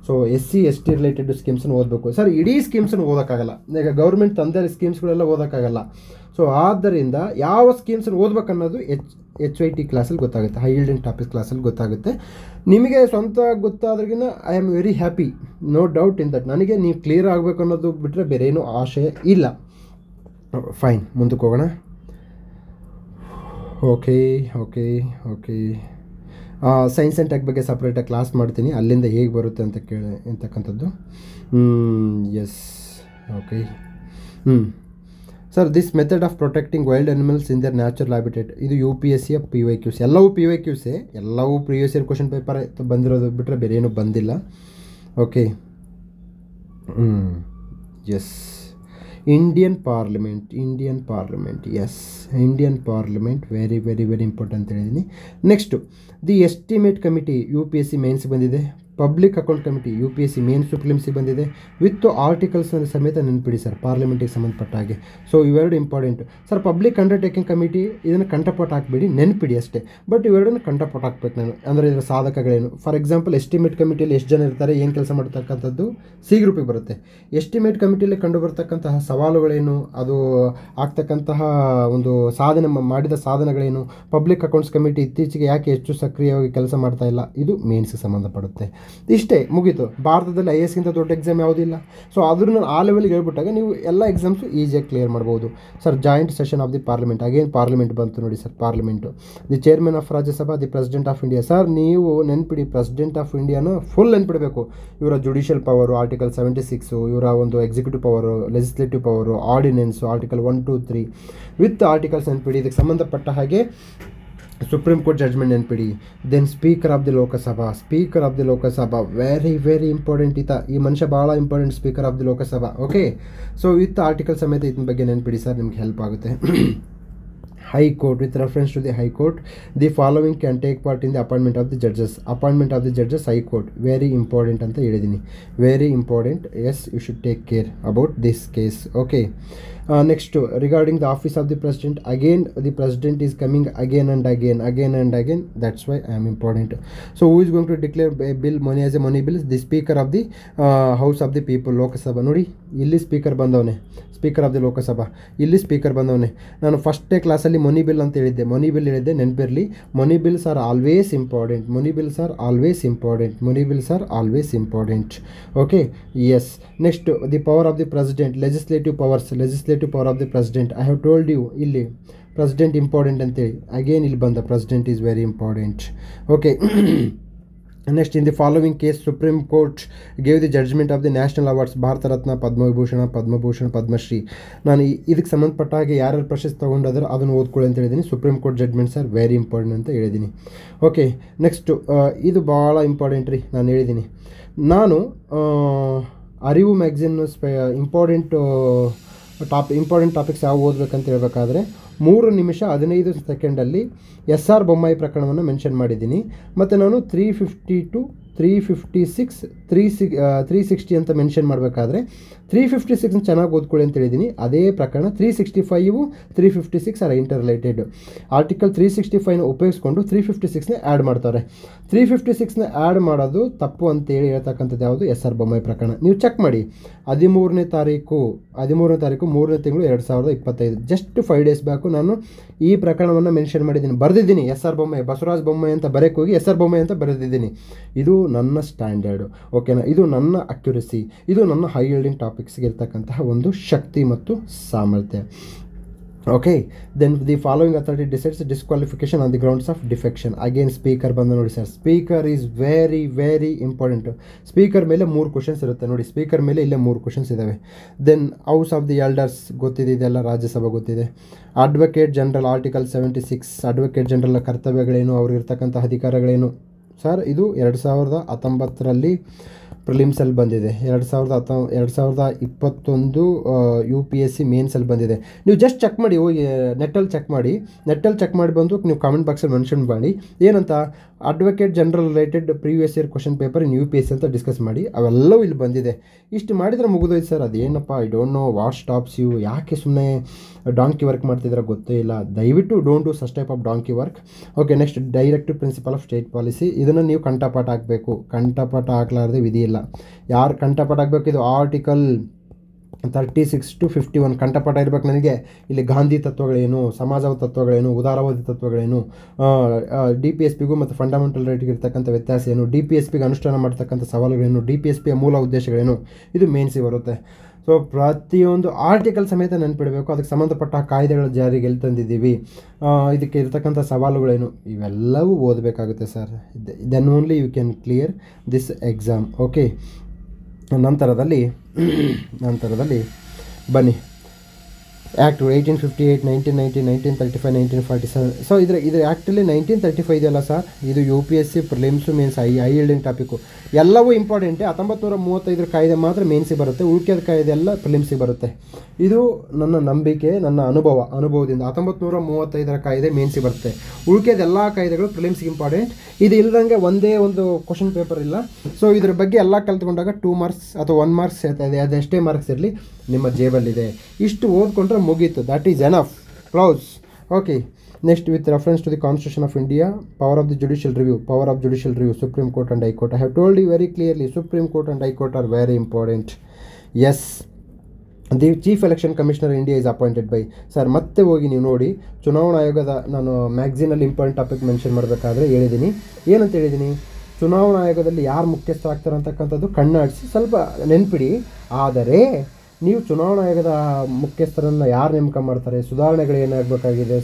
ಸೊ SC ST ರಿಲೇಟೆಡ್ ಸ್ಕೀಮ್ಸನ್ನು ಓದಬೇಕು. ಸರ್ ಇಡೀ ಸ್ಕೀಮ್ಸನ್ನು ಓದೋಕ್ಕಾಗಲ್ಲ, ಈಗ ಗೌರ್ಮೆಂಟ್ ತಂದೆ ಸ್ಕೀಮ್ಸ್ಗಳೆಲ್ಲ ಓದೋಕ್ಕಾಗಲ್ಲ. ಸೊ ಆದ್ದರಿಂದ ಯಾವ ಸ್ಕೀಮ್ಸನ್ನು ಓದಬೇಕನ್ನೋದು HYT ಕ್ಲಾಸಲ್ಲಿ ಗೊತ್ತಾಗುತ್ತೆ, ಹೈ ಯೀಲ್ಡಿಂಗ್ ಟಾಪಿಕ್ ಕ್ಲಾಸಲ್ಲಿ ಗೊತ್ತಾಗುತ್ತೆ. ನಿಮಗೆ ಸ್ವಂತ ಗೊತ್ತಾದ್ರಿಗಿನ I am very happy, no doubt in that. ನನಗೆ ನೀವು ಕ್ಲಿಯರ್ ಆಗಬೇಕು ಅನ್ನೋದು ಬಿಟ್ಟರೆ ಬೇರೆ ಏನೂ ಆಶಯ ಇಲ್ಲ. ಫೈನ್, ಮುಂದಕ್ಕೆ ಹೋಗೋಣ. ಓಕೆ, ಸೈನ್ಸ್ ಆ್ಯಂಡ್ ಟೆಕ್ ಬಗ್ಗೆ ಸಪ್ರೇಟಾಗಿ ಕ್ಲಾಸ್ ಮಾಡ್ತೀನಿ, ಅಲ್ಲಿಂದ ಹೇಗೆ ಬರುತ್ತೆ ಅಂತ ಅಂತಕ್ಕಂಥದ್ದು. Yes, okay. Sir this method of protecting wild animals in their natural habitat. ಇದು UPSCಯ PYQs, ಎಲ್ಲವೂ PYQs, ಎಲ್ಲವೂ ಪ್ರಿವಿಯಸ್ ಇಯರ್ ಕ್ವಶನ್ ಪೇಪರ್ ಬಂದಿರೋದು ಬಿಟ್ಟರೆ ಬೇರೆ ಏನೂ ಬಂದಿಲ್ಲ. Okay, yes. Indian parliament, yes, Indian parliament very very very important ಅಂತ ಹೇಳಿದ್ದೀನಿ. Next the estimate committee UPSC mains ಬಂದಿದೆ. Public account committee UPSC mains ಪ್ರಿಲಿಮ್ಸಿಗೆ ಬಂದಿದೆ. ವಿತ್ ಆರ್ಟಿಕಲ್ಸ್ನ ಸಮೇತ ನೆನ್ಪಿಡಿ ಸರ್, ಪಾರ್ಲಿಮೆಂಟಿಗೆ ಸಂಬಂಧಪಟ್ಟ ಹಾಗೆ. ಸೊ ಇವೆರಡು important sir. Public undertaking committee ಇದನ್ನು ಕಂಠಪಾಠ ಹಾಕ್ಬೇಡಿ, ನೆನ್ಪಿಡಿ ಅಷ್ಟೇ. ಬಟ್ ಇವೆರಡನ್ನು ಕಂಠಪಾಠ ಹಾಕ್ಬೇಕು ನಾನು, ಅಂದರೆ ಇದರ ಸಾಧಕಗಳೇನು. ಫಾರ್ ಎಕ್ಸಾಂಪಲ್ ಎಸ್ಟಿಮೇಟ್ ಕಮಿಟಿಯಲ್ಲಿ ಎಷ್ಟು ಜನ ಇರ್ತಾರೆ, ಏನು ಕೆಲಸ ಮಾಡ್ತಕ್ಕಂಥದ್ದು C ಗ್ರೂಪಿಗೆ ಬರುತ್ತೆ. ಎಸ್ಟಿಮೇಟ್ ಕಮಿಟಿಯಲ್ಲಿ ಕಂಡು ಬರ್ತಕ್ಕಂತಹ ಸವಾಲುಗಳೇನು, ಅದು ಆಗ್ತಕ್ಕಂತಹ ಒಂದು ಮಾಡಿದ ಸಾಧನೆಗಳೇನು, ಪಬ್ಲಿಕ್ ಅಕೌಂಟ್ಸ್ ಕಮಿಟಿ ಇತ್ತೀಚೆಗೆ ಯಾಕೆ ಹೆಚ್ಚು ಸಕ್ರಿಯವಾಗಿ ಕೆಲಸ ಮಾಡ್ತಾ ಇಲ್ಲ, ಇದು ಮೇನ್ಸ್ಗೆ ಸಂಬಂಧಪಡುತ್ತೆ. ಇಷ್ಟೇ, ಮುಗೀತು. ಭಾರತದಲ್ಲಿ IASಗಿಂತ ದೊಡ್ಡ ಎಕ್ಸಾಮ್ ಯಾವುದಿಲ್ಲ. ಸೊ ಆದರೂ ನಾನು ಆ ಲೆವೆಲ್ಗೆ ಹೇಳ್ಬಿಟ್ಟಾಗ ನೀವು ಎಲ್ಲ ಎಕ್ಸಾಮ್ಸು ಈಸಿಯಾಗಿ ಕ್ಲಿಯರ್ ಮಾಡ್ಬೋದು. Sir joint session of the parliament, again parliament ಬಂತು ನೋಡಿ sir. Parliament the chairman of Rajya Sabha, the president of India. Sir ನೀವು ನೆನ್ಪಿಡಿ, ಪ್ರೆಸಿಡೆಂಟ್ ಆಫ್ ಇಂಡಿಯಾನು ಫುಲ್ ನೆನ್ಪಿಡಬೇಕು. ಇವರ ಜುಡಿಷಿಯಲ್ ಪವರು ಆರ್ಟಿಕಲ್ 76, ಇವರ ಒಂದು executive power, legislative power, ordinance article 1, 2, 3 with articles ನೆನ್ಪಿಡಿ. ಇದಕ್ಕೆ ಸಂಬಂಧಪಟ್ಟ ಹಾಗೆ ಸುಪ್ರೀಂ ಕೋರ್ಟ್ ಜಡ್ಜ್ಮೆಂಟ್ ನೆನ್ಪಿಡಿ. Then speaker of the Lok Sabha very very important. ಈ ಮನುಷ್ಯ ಭಾಳ important, speaker of the Lok Sabha. Okay, so with article ಸಮೇತ ಇದನ್ನ ಬಗ್ಗೆ ನೆನ್ಪಿಡಿ ಸರ್, ನಿಮ್ಗೆ ಹೆಲ್ಪ್ ಆಗುತ್ತೆ. High Court, with reference to the High Court, the following can take part in the appointment of the judges. High Court very important ಅಂತ ಹೇಳಿದ್ದೀನಿ, very important. Yes, you should take care about this case. Okay, next regarding the office of the president, again the president is coming again and again. That's why I am important. So who is going to declare a bill money as a money bill? The speaker of the house of the people, Lok Sabha. ನೋಡಿ ಇಲ್ಲಿ speaker ಬಂದವನೇ, speaker of the Lok Sabha, ಇಲ್ಲಿ speaker ಬಂದವನೇ. ನಾನು ಫಸ್ಟೇ ಕ್ಲಾಸಲ್ಲಿ ಮನಿ bill ಅಂತ ಹೇಳಿದ್ದೆ, ನೆನಪಿರಲಿ. Money bills are always important. Okay, yes. Next the power of the president, legislative power of the president. I have told you ಇಲ್ಲಿ ಪ್ರೆಸಿಡೆಂಟ್ ಇಂಪಾರ್ಟೆಂಟ್ ಅಂತೇಳಿ. ಅಗೇನ್ ಇಲ್ಲಿ ಬಂದ president is very important. Okay, next in the following case supreme court gave the judgment of the national awards Bharat Ratna Padma Vibhushan Padma Bhushan Padma Shri. ನಾನು ಇದಕ್ಕೆ ಸಂಬಂಧಪಟ್ಟ ಹಾಗೆ ಯಾರ್ಯಾರು ಪ್ರಶಸ್ತಿ ತೊಗೊಂಡಾದ್ರೆ ಅದನ್ನು ಓದ್ಕೊಳ್ಳಿ ಅಂತ ಹೇಳಿದ್ದೀನಿ. Supreme court judgements R very important ಅಂತ ಹೇಳಿದ್ದೀನಿ. ಓಕೆ, ನೆಕ್ಸ್ಟು ಇದು ಭಾಳ ಇಂಪಾರ್ಟೆಂಟ್ ರೀ. ನಾನು ಹೇಳಿದ್ದೀನಿ, ನಾನು ಅರಿವು ಮ್ಯಾಗ್ಝಿನ್ ಇಂಪಾರ್ಟೆಂಟ್ ಟಾಪಿಕ್ಸ್ ಯಾವ ಓದಬೇಕಂತ ಹೇಳ್ಬೇಕಾದ್ರೆ 3 ನಿಮಿಷ 15 ಸೆಕೆಂಡಲ್ಲಿ SR ಬೊಮ್ಮಾಯಿ ಪ್ರಕರಣವನ್ನು ಮೆನ್ಷನ್ ಮಾಡಿದ್ದೀನಿ. ಮತ್ತು ನಾನು 352 356 360 ಅಂತ ಮೆನ್ಷನ್ ಮಾಡಬೇಕಾದ್ರೆ 356 ಚೆನ್ನಾಗಿ ಓದ್ಕೊಳ್ಳಿ ಅಂತ ಹೇಳಿದ್ದೀನಿ. ಅದೇ ಪ್ರಕರಣ 365 356 ಆರ್ ಇಂಟರ್ ರಿಲೇಟೆಡ್. ಆರ್ಟಿಕಲ್ 365ನ ಉಪಯೋಗಿಸ್ಕೊಂಡು 356ನೇ ಆ್ಯಡ್ ಮಾಡ್ತಾರೆ. 356ನ ಆ್ಯಡ್ ಮಾಡೋದು ತಪ್ಪು ಅಂತೇಳಿ ಹೇಳ್ತಕ್ಕಂಥದ್ದು ಯಾವುದು? SR ಬೊಮ್ಮಾಯಿ ಪ್ರಕರಣ. ನೀವು ಚೆಕ್ ಮಾಡಿ, 13ನೇ ತಾರೀಕು 3ನೇ ತಿಂಗಳು 2025, ಜಸ್ಟ್ 5 ಡೇಸ್ ಬ್ಯಾಕು ನಾನು ಈ ಪ್ರಕರಣವನ್ನು ಮೆನ್ಷನ್ ಮಾಡಿದ್ದೀನಿ, ಬರೆದಿದ್ದೀನಿ. SR ಬೊಮ್ಮಾಯಿ, ಬಸವರಾಜ ಬೊಮ್ಮಾಯಿ ಅಂತ ಬರೆಯೋಕೆ ಹೋಗಿ SR ಬೊಮ್ಮಾಯಿ ಅಂತ ಬರೆದಿದ್ದೀನಿ. ಇದು ನನ್ನ ಸ್ಟ್ಯಾಂಡರ್ಡು, ಓಕೆನಾ? ಇದು ನನ್ನ ಅಕ್ಯುರಸಿ, ಇದು ನನ್ನ ಹೈ ಯೀಲ್ಡಿಂಗ್ ಟಾಪಿಕ್ಸ್ಗೆ ಇರ್ತಕ್ಕಂತಹ ಒಂದು ಶಕ್ತಿ ಮತ್ತು ಸಾಮರ್ಥ್ಯ. Okay, then the following authority decides disqualification on the grounds of defection. Again speaker ಬಂದ ನೋಡಿ sir. Speaker is very very important. Speaker ಮೇಲೆ 3 ಕ್ವಶನ್ಸ್ ಇರುತ್ತೆ ನೋಡಿ. ಸ್ಪೀಕರ್ ಮೇಲೆ ಇಲ್ಲೇ 3 ಕ್ವಶನ್ಸ್ ಇದ್ದಾವೆ. Then house of the elders ಗೊತ್ತಿದೆ, ಇದೆಲ್ಲ ರಾಜ್ಯಸಭಾ ಗೊತ್ತಿದೆ. Advocate general article 76, advocate general ಕರ್ತವ್ಯಗಳೇನು, ಅವ್ರಿಗಿರ್ತಕ್ಕಂಥ ಅಧಿಕಾರಗಳೇನು ಸರ್? ಇದು 2019ರಲ್ಲಿ ಪ್ರಿಲಿಮ್ಸಲ್ಲಿ ಬಂದಿದೆ. 2021 UPSC ಮೇನ್ಸಲ್ಲಿ ಬಂದಿದೆ. ನೀವು ಜಸ್ಟ್ ಚೆಕ್ ಮಾಡಿ, ಹೋಗಿ ನೆಟ್ಟಲ್ಲಿ ಚೆಕ್ ಮಾಡಿ ಬಂದು ನೀವು ಕಾಮೆಂಟ್ ಬಾಕ್ಸಲ್ಲಿ ಮೆನ್ಷನ್ ಮಾಡಿ ಏನಂತ, advocate general related previous year question paper in UPSC ಅಂತ ಡಿಸ್ಕಸ್ ಮಾಡಿ. ಅವೆಲ್ಲವೂ ಇಲ್ಲಿ ಬಂದಿದೆ. ಇಷ್ಟು ಮಾಡಿದರೆ ಮುಗಿದೋಯ್ತು ಸರ್. ಅದೇನಪ್ಪ, I don't know what stops you. ಯಾಕೆ ಸುಮ್ಮನೆ ಡಾಂಕಿ ವರ್ಕ್ ಮಾಡ್ತಿದ್ರೆ ಗೊತ್ತೇ ಇಲ್ಲ. ದಯವಿಟ್ಟು don't do such type of donkey work. Okay, next directive principle of state policy. ಇದನ್ನು ನೀವು ಕಂಠಪಾಠ ಹಾಕಬೇಕು. ಕಂಠಪಾಠ ಹಾಕ್ಲಾರ್ದೆ ವಿಧಿ ಇಲ್ಲ. ಯಾರು ಕಂಠಪಾಠ ಹಾಕಬೇಕು? ಇದು ಆರ್ಟಿಕಲ್ 36 to 51 ಕಂಠಪಾಠ ಇರಬೇಕು ನನಗೆ. ಇಲ್ಲಿ ಗಾಂಧಿ ತತ್ವಗಳೇನು, ಸಮಾಜವಾದ ತತ್ವಗಳೇನು, ಉದಾರವಾದಿ ತತ್ವಗಳೇನು, DPSPಗೂ ಮತ್ತು ಫಂಡಮೆಂಟಲ್ ರೈಟ್ಗೆ ಇರ್ತಕ್ಕಂಥ ವ್ಯತ್ಯಾಸ ಏನು, DPSPಗೆ ಅನುಷ್ಠಾನ ಮಾಡ್ತಕ್ಕಂಥ ಸವಾಲುಗಳೇನು, DPSPಯ ಮೂಲ ಉದ್ದೇಶಗಳೇನು, ಇದು ಮೇನ್ಸಿ ಬರುತ್ತೆ. ಸೊ ಪ್ರತಿಯೊಂದು ಆರ್ಟಿಕಲ್ ಸಮೇತ ನೆನಪಿಡಬೇಕು. ಅದಕ್ಕೆ ಸಂಬಂಧಪಟ್ಟ ಕಾಯ್ದೆಗಳ ಜಾರಿಗೆ ಎಲ್ಲಿ ತಂದಿದ್ದೀವಿ, ಇದಕ್ಕೆ ಇರ್ತಕ್ಕಂಥ ಸವಾಲುಗಳೇನು, ಇವೆಲ್ಲವೂ ಓದಬೇಕಾಗುತ್ತೆ sir. Then only you can clear this exam. Okay, ನಂತರದಲ್ಲಿ ಬನ್ನಿ. ಆ್ಯಕ್ಟ್ 1858, 1990, 1935, 1947. ಸೊ ಇದು ಆ್ಯಕ್ಟಲ್ಲಿ 1935 ಇದೆಯಲ್ಲ ಸರ್, ಇದು UPSC prelims mains high ಯೀಲ್ಡಿಂಗ್ topic ಎಲ್ಲವೂ ಇಂಪಾರ್ಟೆಂಟೇ. 1935 ಕಾಯ್ದೆ ಮಾತ್ರ ಮೇನ್ಸಿಗೆ ಬರುತ್ತೆ, ಉಳ್ಕೆದ ಕಾಯ್ದೆ ಎಲ್ಲ ಪ್ರಿಲಿಮ್ಸಿಗೆ ಬರುತ್ತೆ. ಇದು ನನ್ನ ನಂಬಿಕೆ, ನನ್ನ ಅನುಭವದಿಂದ 1935 ಕಾಯ್ದೆ ಮೇನ್ಸಿಗೆ ಬರುತ್ತೆ. ಉಳ್ಕೆದ ಎಲ್ಲ ಕಾಯ್ದೆಗಳು ಪ್ರಿಲಿಮ್ಸ್ಗೆ ಇಂಪಾರ್ಟೆಂಟ್. ಇದು ಇಲ್ಲದಂಗೆ ಒಂದೇ ಒಂದು ಕ್ವಶನ್ ಪೇಪರ್ ಇಲ್ಲ. ಸೊ ಇದ್ರ ಬಗ್ಗೆ ಎಲ್ಲ ಕಲ್ತ್ಕೊಂಡಾಗ 2 ಮಾರ್ಕ್ಸ್ ಅಥವಾ 1 ಮಾರ್ಕ್ಸ್ ಇರ್ತದೆ. ಅದೆಷ್ಟೇ ಮಾರ್ಕ್ಸ್ ಇರಲಿ ನಿಮ್ಮ ಜೇಬಲ್ಲಿದೆ. ಇಷ್ಟು ಓದ್ಕೊಂಡ್ರೆ ಮುಗೀತು. That is enough. Close. Okay, next with reference to the constitution of India, power of judicial review, supreme court and high court. I have told you very clearly, supreme court and high court are very important. Yes, the chief election commissioner India is appointed by. Sir ಮತ್ತೆ ಹೋಗಿ ನೀವು ನೋಡಿ, ಚುನಾವಣಾ ಆಯೋಗದ ನಾನು ಮ್ಯಾಗ್ಝಿನಲ್ಲಿ important topic mention ಮಾಡಬೇಕಾದ್ರೆ ಹೇಳಿದ್ದೀನಿ. ಏನಂತ ಹೇಳಿದ್ದೀನಿ? ಚುನಾವಣಾ ಆಯೋಗದಲ್ಲಿ ಯಾರು ಮುಖ್ಯಸ್ಥರಾಗ್ತಾರೆ ಅಂತಕ್ಕಂಥದ್ದು ಕಣ್ಣಾಡಿಸಿ ಸ್ವಲ್ಪ ನೆನಪಿಡಿ. ಆದರೆ ನೀವು ಚುನಾವಣಾ ಆಯೋಗದ ಮುಖ್ಯಸ್ಥರನ್ನು ಯಾರು ನೇಮಕ ಮಾಡ್ತಾರೆ, ಸುಧಾರಣೆಗಳು ಏನಾಗಬೇಕಾಗಿದೆ,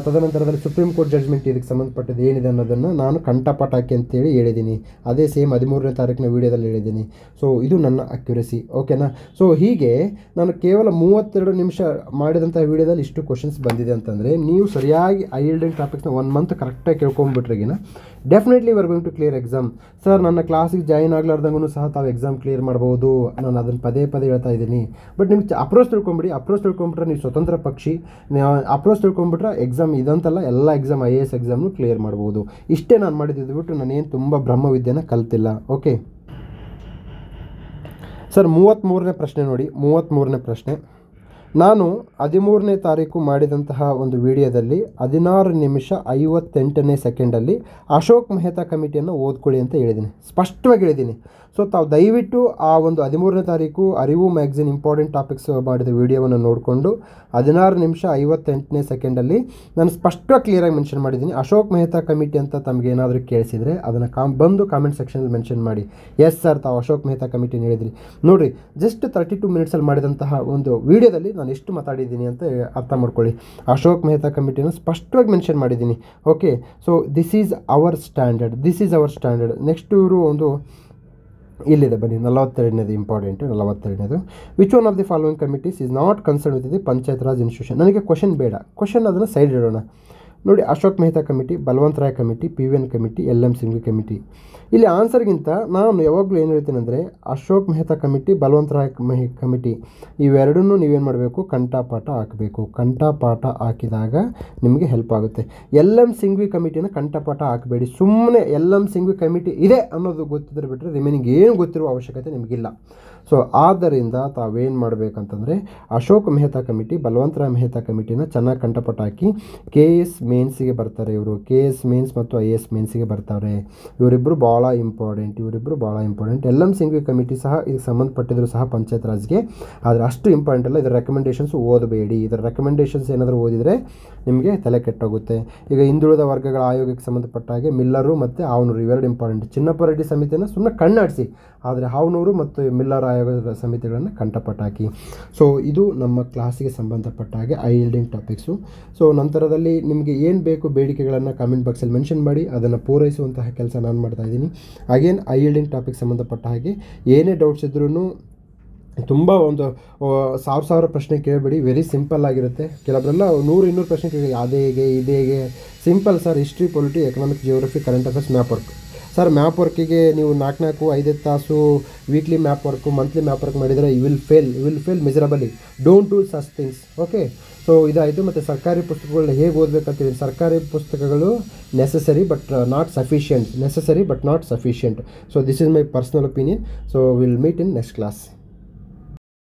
ತದನಂತರದಲ್ಲಿ ಸುಪ್ರೀಂ ಕೋರ್ಟ್ ಜಡ್ಜ್ಮೆಂಟ್ ಇದಕ್ಕೆ ಸಂಬಂಧಪಟ್ಟದ್ದು ಏನಿದೆ ಅನ್ನೋದನ್ನು ನಾನು ಕಂಠಪಾಠ ಹಾಕಿ ಅಂತೇಳಿ ಹೇಳಿದ್ದೀನಿ. ಅದೇ ಸೇಮ್ 13ನೇ ತಾರೀಕಿನ ವೀಡಿಯೋದಲ್ಲಿ ಹೇಳಿದ್ದೀನಿ. ಸೊ ಇದು ನನ್ನ ಅಕ್ಯುರಸಿ. ಓಕೆನಾ? ಸೊ ಹೀಗೆ ನಾನು ಕೇವಲ 32 ನಿಮಿಷ ಮಾಡಿದಂಥ ವೀಡಿಯೋದಲ್ಲಿ ಇಷ್ಟು ಕ್ವಶನ್ಸ್ ಬಂದಿದೆ ಅಂತಂದರೆ, ನೀವು ಸರಿಯಾಗಿ ಐ ಯೀಲ್ಡಿಂಗ್ ಟಾಪಿಕ್ಸ್ನ 1 ಮಂತ್ ಕರೆಕ್ಟಾಗಿ ಕೇಳ್ಕೊಂಬಿಟ್ರಿಗಿನ definitely we are going to clear exam. Sir ನನ್ನ ಕ್ಲಾಸಿಗೆ ಜಾಯಿನ್ ಆಗಲಾರ್ದಂಗೂ ಸಹ ತಾವು ಎಕ್ಸಾಮ್ ಕ್ಲಿಯರ್ ಮಾಡ್ಬೋದು. ನಾನು ಅದನ್ನು ಪದೇ ಹೇಳ್ತಾ ಇದ್ದೀನಿ. ಬಟ್ ನಿಮ್ಗೆ ಅಪ್ರೋಚ್ ತಿಳ್ಕೊಂಬಿಟ್ರೆ ನೀವು ಸ್ವತಂತ್ರ ಪಕ್ಷಿ. ಅಪ್ರೋಚ್ ತಿಳ್ಕೊಂಬಿಟ್ರೆ ಎಕ್ಸಾಮ್ ಇದಂತಲ್ಲ, ಎಲ್ಲ ಎಕ್ಸಾಮ್ IAS ಎಕ್ಸಾಮ್ನು ಕ್ಲಿಯರ್ ಮಾಡ್ಬೋದು. ಇಷ್ಟೇ ನಾನು ಮಾಡಿದ್ದು ಬಿಟ್ಟು ನಾನೇನು ತುಂಬ ಬ್ರಹ್ಮವಿದ್ಯೆನ ಕಲ್ತಿಲ್ಲ. ಓಕೆ ಸರ್, 33ನೇ ಪ್ರಶ್ನೆ ನೋಡಿ. 33ನೇ ಪ್ರಶ್ನೆ, ನಾನು 13ನೇ ತಾರೀಕು ಮಾಡಿದಂತಹ ಒಂದು ವಿಡಿಯೋದಲ್ಲಿ 16 ನಿಮಿಷ 58ನೇ ಸೆಕೆಂಡಲ್ಲಿ ಅಶೋಕ್ ಮೆಹ್ತಾ ಕಮಿಟಿಯನ್ನು ಓದ್ಕೊಳ್ಳಿ ಅಂತ ಹೇಳಿದ್ದೀನಿ, ಸ್ಪಷ್ಟವಾಗಿ ಹೇಳಿದ್ದೀನಿ. ಸೊ ತಾವು ದಯವಿಟ್ಟು ಆ ಒಂದು 13ನೇ ತಾರೀಕು ಅರಿವು ಮ್ಯಾಗ್ಝಿನ್ ಇಂಪಾರ್ಟೆಂಟ್ ಟಾಪಿಕ್ಸ್ ಮಾಡಿದ ವಿಡಿಯೋವನ್ನು ನೋಡಿಕೊಂಡು 16 ನಿಮಿಷ 58ನೇ ಸೆಕೆಂಡಲ್ಲಿ ನಾನು ಸ್ಪಷ್ಟವಾಗಿ ಕ್ಲಿಯರಾಗಿ ಮೆನ್ಷನ್ ಮಾಡಿದ್ದೀನಿ. ಅಶೋಕ್ ಮೆಹ್ತಾ ಕಮಿಟಿ ಅಂತ ತಮಗೆ ಏನಾದರೂ ಕೇಳಿಸಿದರೆ ಅದನ್ನು ಬಂದು ಕಾಮೆಂಟ್ ಸೆಕ್ಷನಲ್ಲಿ ಮೆನ್ಷನ್ ಮಾಡಿ. ಎಸ್ ಸರ್, ತಾವು ಅಶೋಕ್ ಮೆಹ್ತಾ ಕಮಿಟಿನ ಹೇಳಿದ್ರಿ. ನೋಡಿರಿ, ಜಸ್ಟ್ 32 ಮಿನಿಟ್ಸಲ್ಲಿ ಮಾಡಿದಂತಹ ಒಂದು ವಿಡಿಯೋದಲ್ಲಿ ನಾನು ಎಷ್ಟು ಮಾತಾಡಿದ್ದೀನಿ ಅಂತ ಅರ್ಥ ಮಾಡ್ಕೊಳ್ಳಿ. ಅಶೋಕ್ ಮೆಹ್ತಾ ಕಮಿಟಿನ ಸ್ಪಷ್ಟವಾಗಿ ಮೆನ್ಷನ್ ಮಾಡಿದ್ದೀನಿ. Okay, so this is our standard. Next ಇವರು ಒಂದು ಇಲ್ಲಿದೆ ಬನ್ನಿ, 42ನೇದು ಇಂಪಾರ್ಟೆಂಟು. 42ನೇದು, which one of the following committees is not concern with the Panchayat Raj institution. ನನಗೆ ಕ್ವಶನ್ ಬೇಡ, ಕ್ವಶನ್ ಅದನ್ನು ಸೈಡ್ ಇಡೋಣ. ನೋಡಿ, Ashok Mehta committee, Balwant Rai committee, PVN committee, LM Singhvi committee. ಇಲ್ಲಿ ಆನ್ಸರ್ಗಿಂತ ನಾನು ಯಾವಾಗಲೂ ಏನು ಹೇಳ್ತೀನಿ ಅಂದರೆ, ಅಶೋಕ್ ಮೆಹ್ತಾ ಕಮಿಟಿ, ಬಲವಂತ್ ರಾಯ್ ಕಮಿಟಿ ಇವೆರಡನ್ನೂ ನೀವೇನು ಮಾಡಬೇಕು, ಕಂಠಪಾಠ ಹಾಕಬೇಕು. ಕಂಠಪಾಠ ಹಾಕಿದಾಗ ನಿಮಗೆ ಹೆಲ್ಪ್ ಆಗುತ್ತೆ. LM ಸಿಂಘ್ವಿ ಕಮಿಟಿನ ಕಂಠಪಾಠ ಹಾಕಬೇಡಿ. ಸುಮ್ಮನೆ LM ಸಿಂಘ್ವಿ ಕಮಿಟಿ ಇದೆ ಅನ್ನೋದು ಗೊತ್ತಿದ್ರೆ ಬಿಟ್ಟರೆ ರಿಮೈನಿಂಗ್ ಏನು ಗೊತ್ತಿರುವ ಅವಶ್ಯಕತೆ ನಿಮಗಿಲ್ಲ. ಸೊ ಆದ್ದರಿಂದ ತಾವೇನು ಮಾಡಬೇಕಂತಂದರೆ, ಅಶೋಕ್ ಮೆಹ್ತಾ ಕಮಿಟಿ, ಬಲವಂತ್ ರಾಯ್ ಮೆಹ್ತಾ ಕಮಿಟಿನ ಚೆನ್ನಾಗಿ ಕಂಠಪಾಠ ಹಾಕಿ. KS ಮೇನ್ಸಿಗೆ ಬರ್ತಾರೆ ಇವರು, KS ಮೇನ್ಸ್ ಮತ್ತು IAS ಮೇನ್ಸಿಗೆ ಬರ್ತಾರೆ. ಇವರಿಬ್ಬರು ಭಾಳ ಇಂಪಾರ್ಟೆಂಟ್. LM ಸಿಂಘ್ವಿ ಕಮಿಟಿ ಸಹ ಇದಕ್ಕೆ ಸಂಬಂಧಪಟ್ಟಿದ್ರು ಸಹ ಪಂಚಾಯತ್ ರಾಜ್ಗೆ, ಆದರೆ ಅಷ್ಟು ಇಂಪಾರ್ಟೆಂಟ್ ಅಲ್ಲ. ಇದರ ರೆಕಮೆಂಡೇಷನ್ಸ್ ಓದಬೇಡಿ. ಇದರ ರೆಕಮೆಂಡೇಷನ್ಸ್ ಏನಾದರೂ ಓದಿದರೆ ನಿಮಗೆ ತಲೆ ಕೆಟ್ಟೋಗುತ್ತೆ. ಈಗ ಹಿಂದುಳಿದ ವರ್ಗಗಳ ಆಯೋಗಕ್ಕೆ ಸಂಬಂಧಪಟ್ಟ ಹಾಗೆ ಮಿಲ್ಲರು ಮತ್ತು ಹಾವನೂರು ಇವೆರಡು ಇಂಪಾರ್ಟೆಂಟ್. ಚಿನ್ನಪ್ಪ ರೆಡ್ಡಿ ಸಮಿತಿಯನ್ನು ಸುಮ್ಮನೆ ಕಣ್ಣಾಡಿಸಿ, ಆದರೆ ಹಾವನೂರು ಮತ್ತು ಮಿಲ್ಲರ್ ಆಯೋಗದ ಸಮಿತಿಗಳನ್ನು ಕಂಠಪಾಠ ಹಾಕಿ. ಸೊ ಇದು ನಮ್ಮ ಕ್ಲಾಸಿಗೆ ಸಂಬಂಧಪಟ್ಟ ಹಾಗೆ ಐ ಈಲ್ಡಿಂಗ್ ಟಾಪಿಕ್ಸು. ಸೊ ನಂತರದಲ್ಲಿ ನಿಮಗೆ ಏನು ಬೇಕು ಬೇಡಿಕೆಗಳನ್ನು ಕಾಮೆಂಟ್ ಬಾಕ್ಸಲ್ಲಿ ಮೆನ್ಷನ್ ಮಾಡಿ, ಅದನ್ನು ಪೂರೈಸುವಂತಹ ಕೆಲಸ ನಾನು ಮಾಡ್ತಾಯಿದ್ದೀನಿ. ಅಗೇನ್ ಐ ಈಲ್ಡಿಂಗ್ ಟಾಪಿಕ್ ಸಂಬಂಧಪಟ್ಟ ಹಾಗೆ ಏನೇ ಡೌಟ್ಸ್ ಇದ್ರೂ ತುಂಬ ಒಂದು 1000 ಪ್ರಶ್ನೆ ಕೇಳಬೇಡಿ. ವೆರಿ ಸಿಂಪಲ್ ಆಗಿರುತ್ತೆ. ಕೆಲವರೆಲ್ಲ 100-200 ಪ್ರಶ್ನೆ ಕೇಳಿ, ಅದೇ ಹೇಗೆ ಇದೇ ಹೇಗೆ. Simple sir, history, polity, economics, geography, current affairs, map work. Sir map ವರ್ಕಿಗೆ ನೀವು 4-5 ತಾಸು weekly map work, monthly map work ಮಾಡಿದರೆ you will fail miserably. Don't do such things. Okay, so ಇದಾಯಿತು. ಮತ್ತು ಸರ್ಕಾರಿ ಪುಸ್ತಕಗಳನ್ನ ಹೇಗೆ ಓದಬೇಕಂತೀವಿ. ಸರ್ಕಾರಿ ಪುಸ್ತಕಗಳು necessary but not sufficient. So this is my personal opinion. So will meet in next class.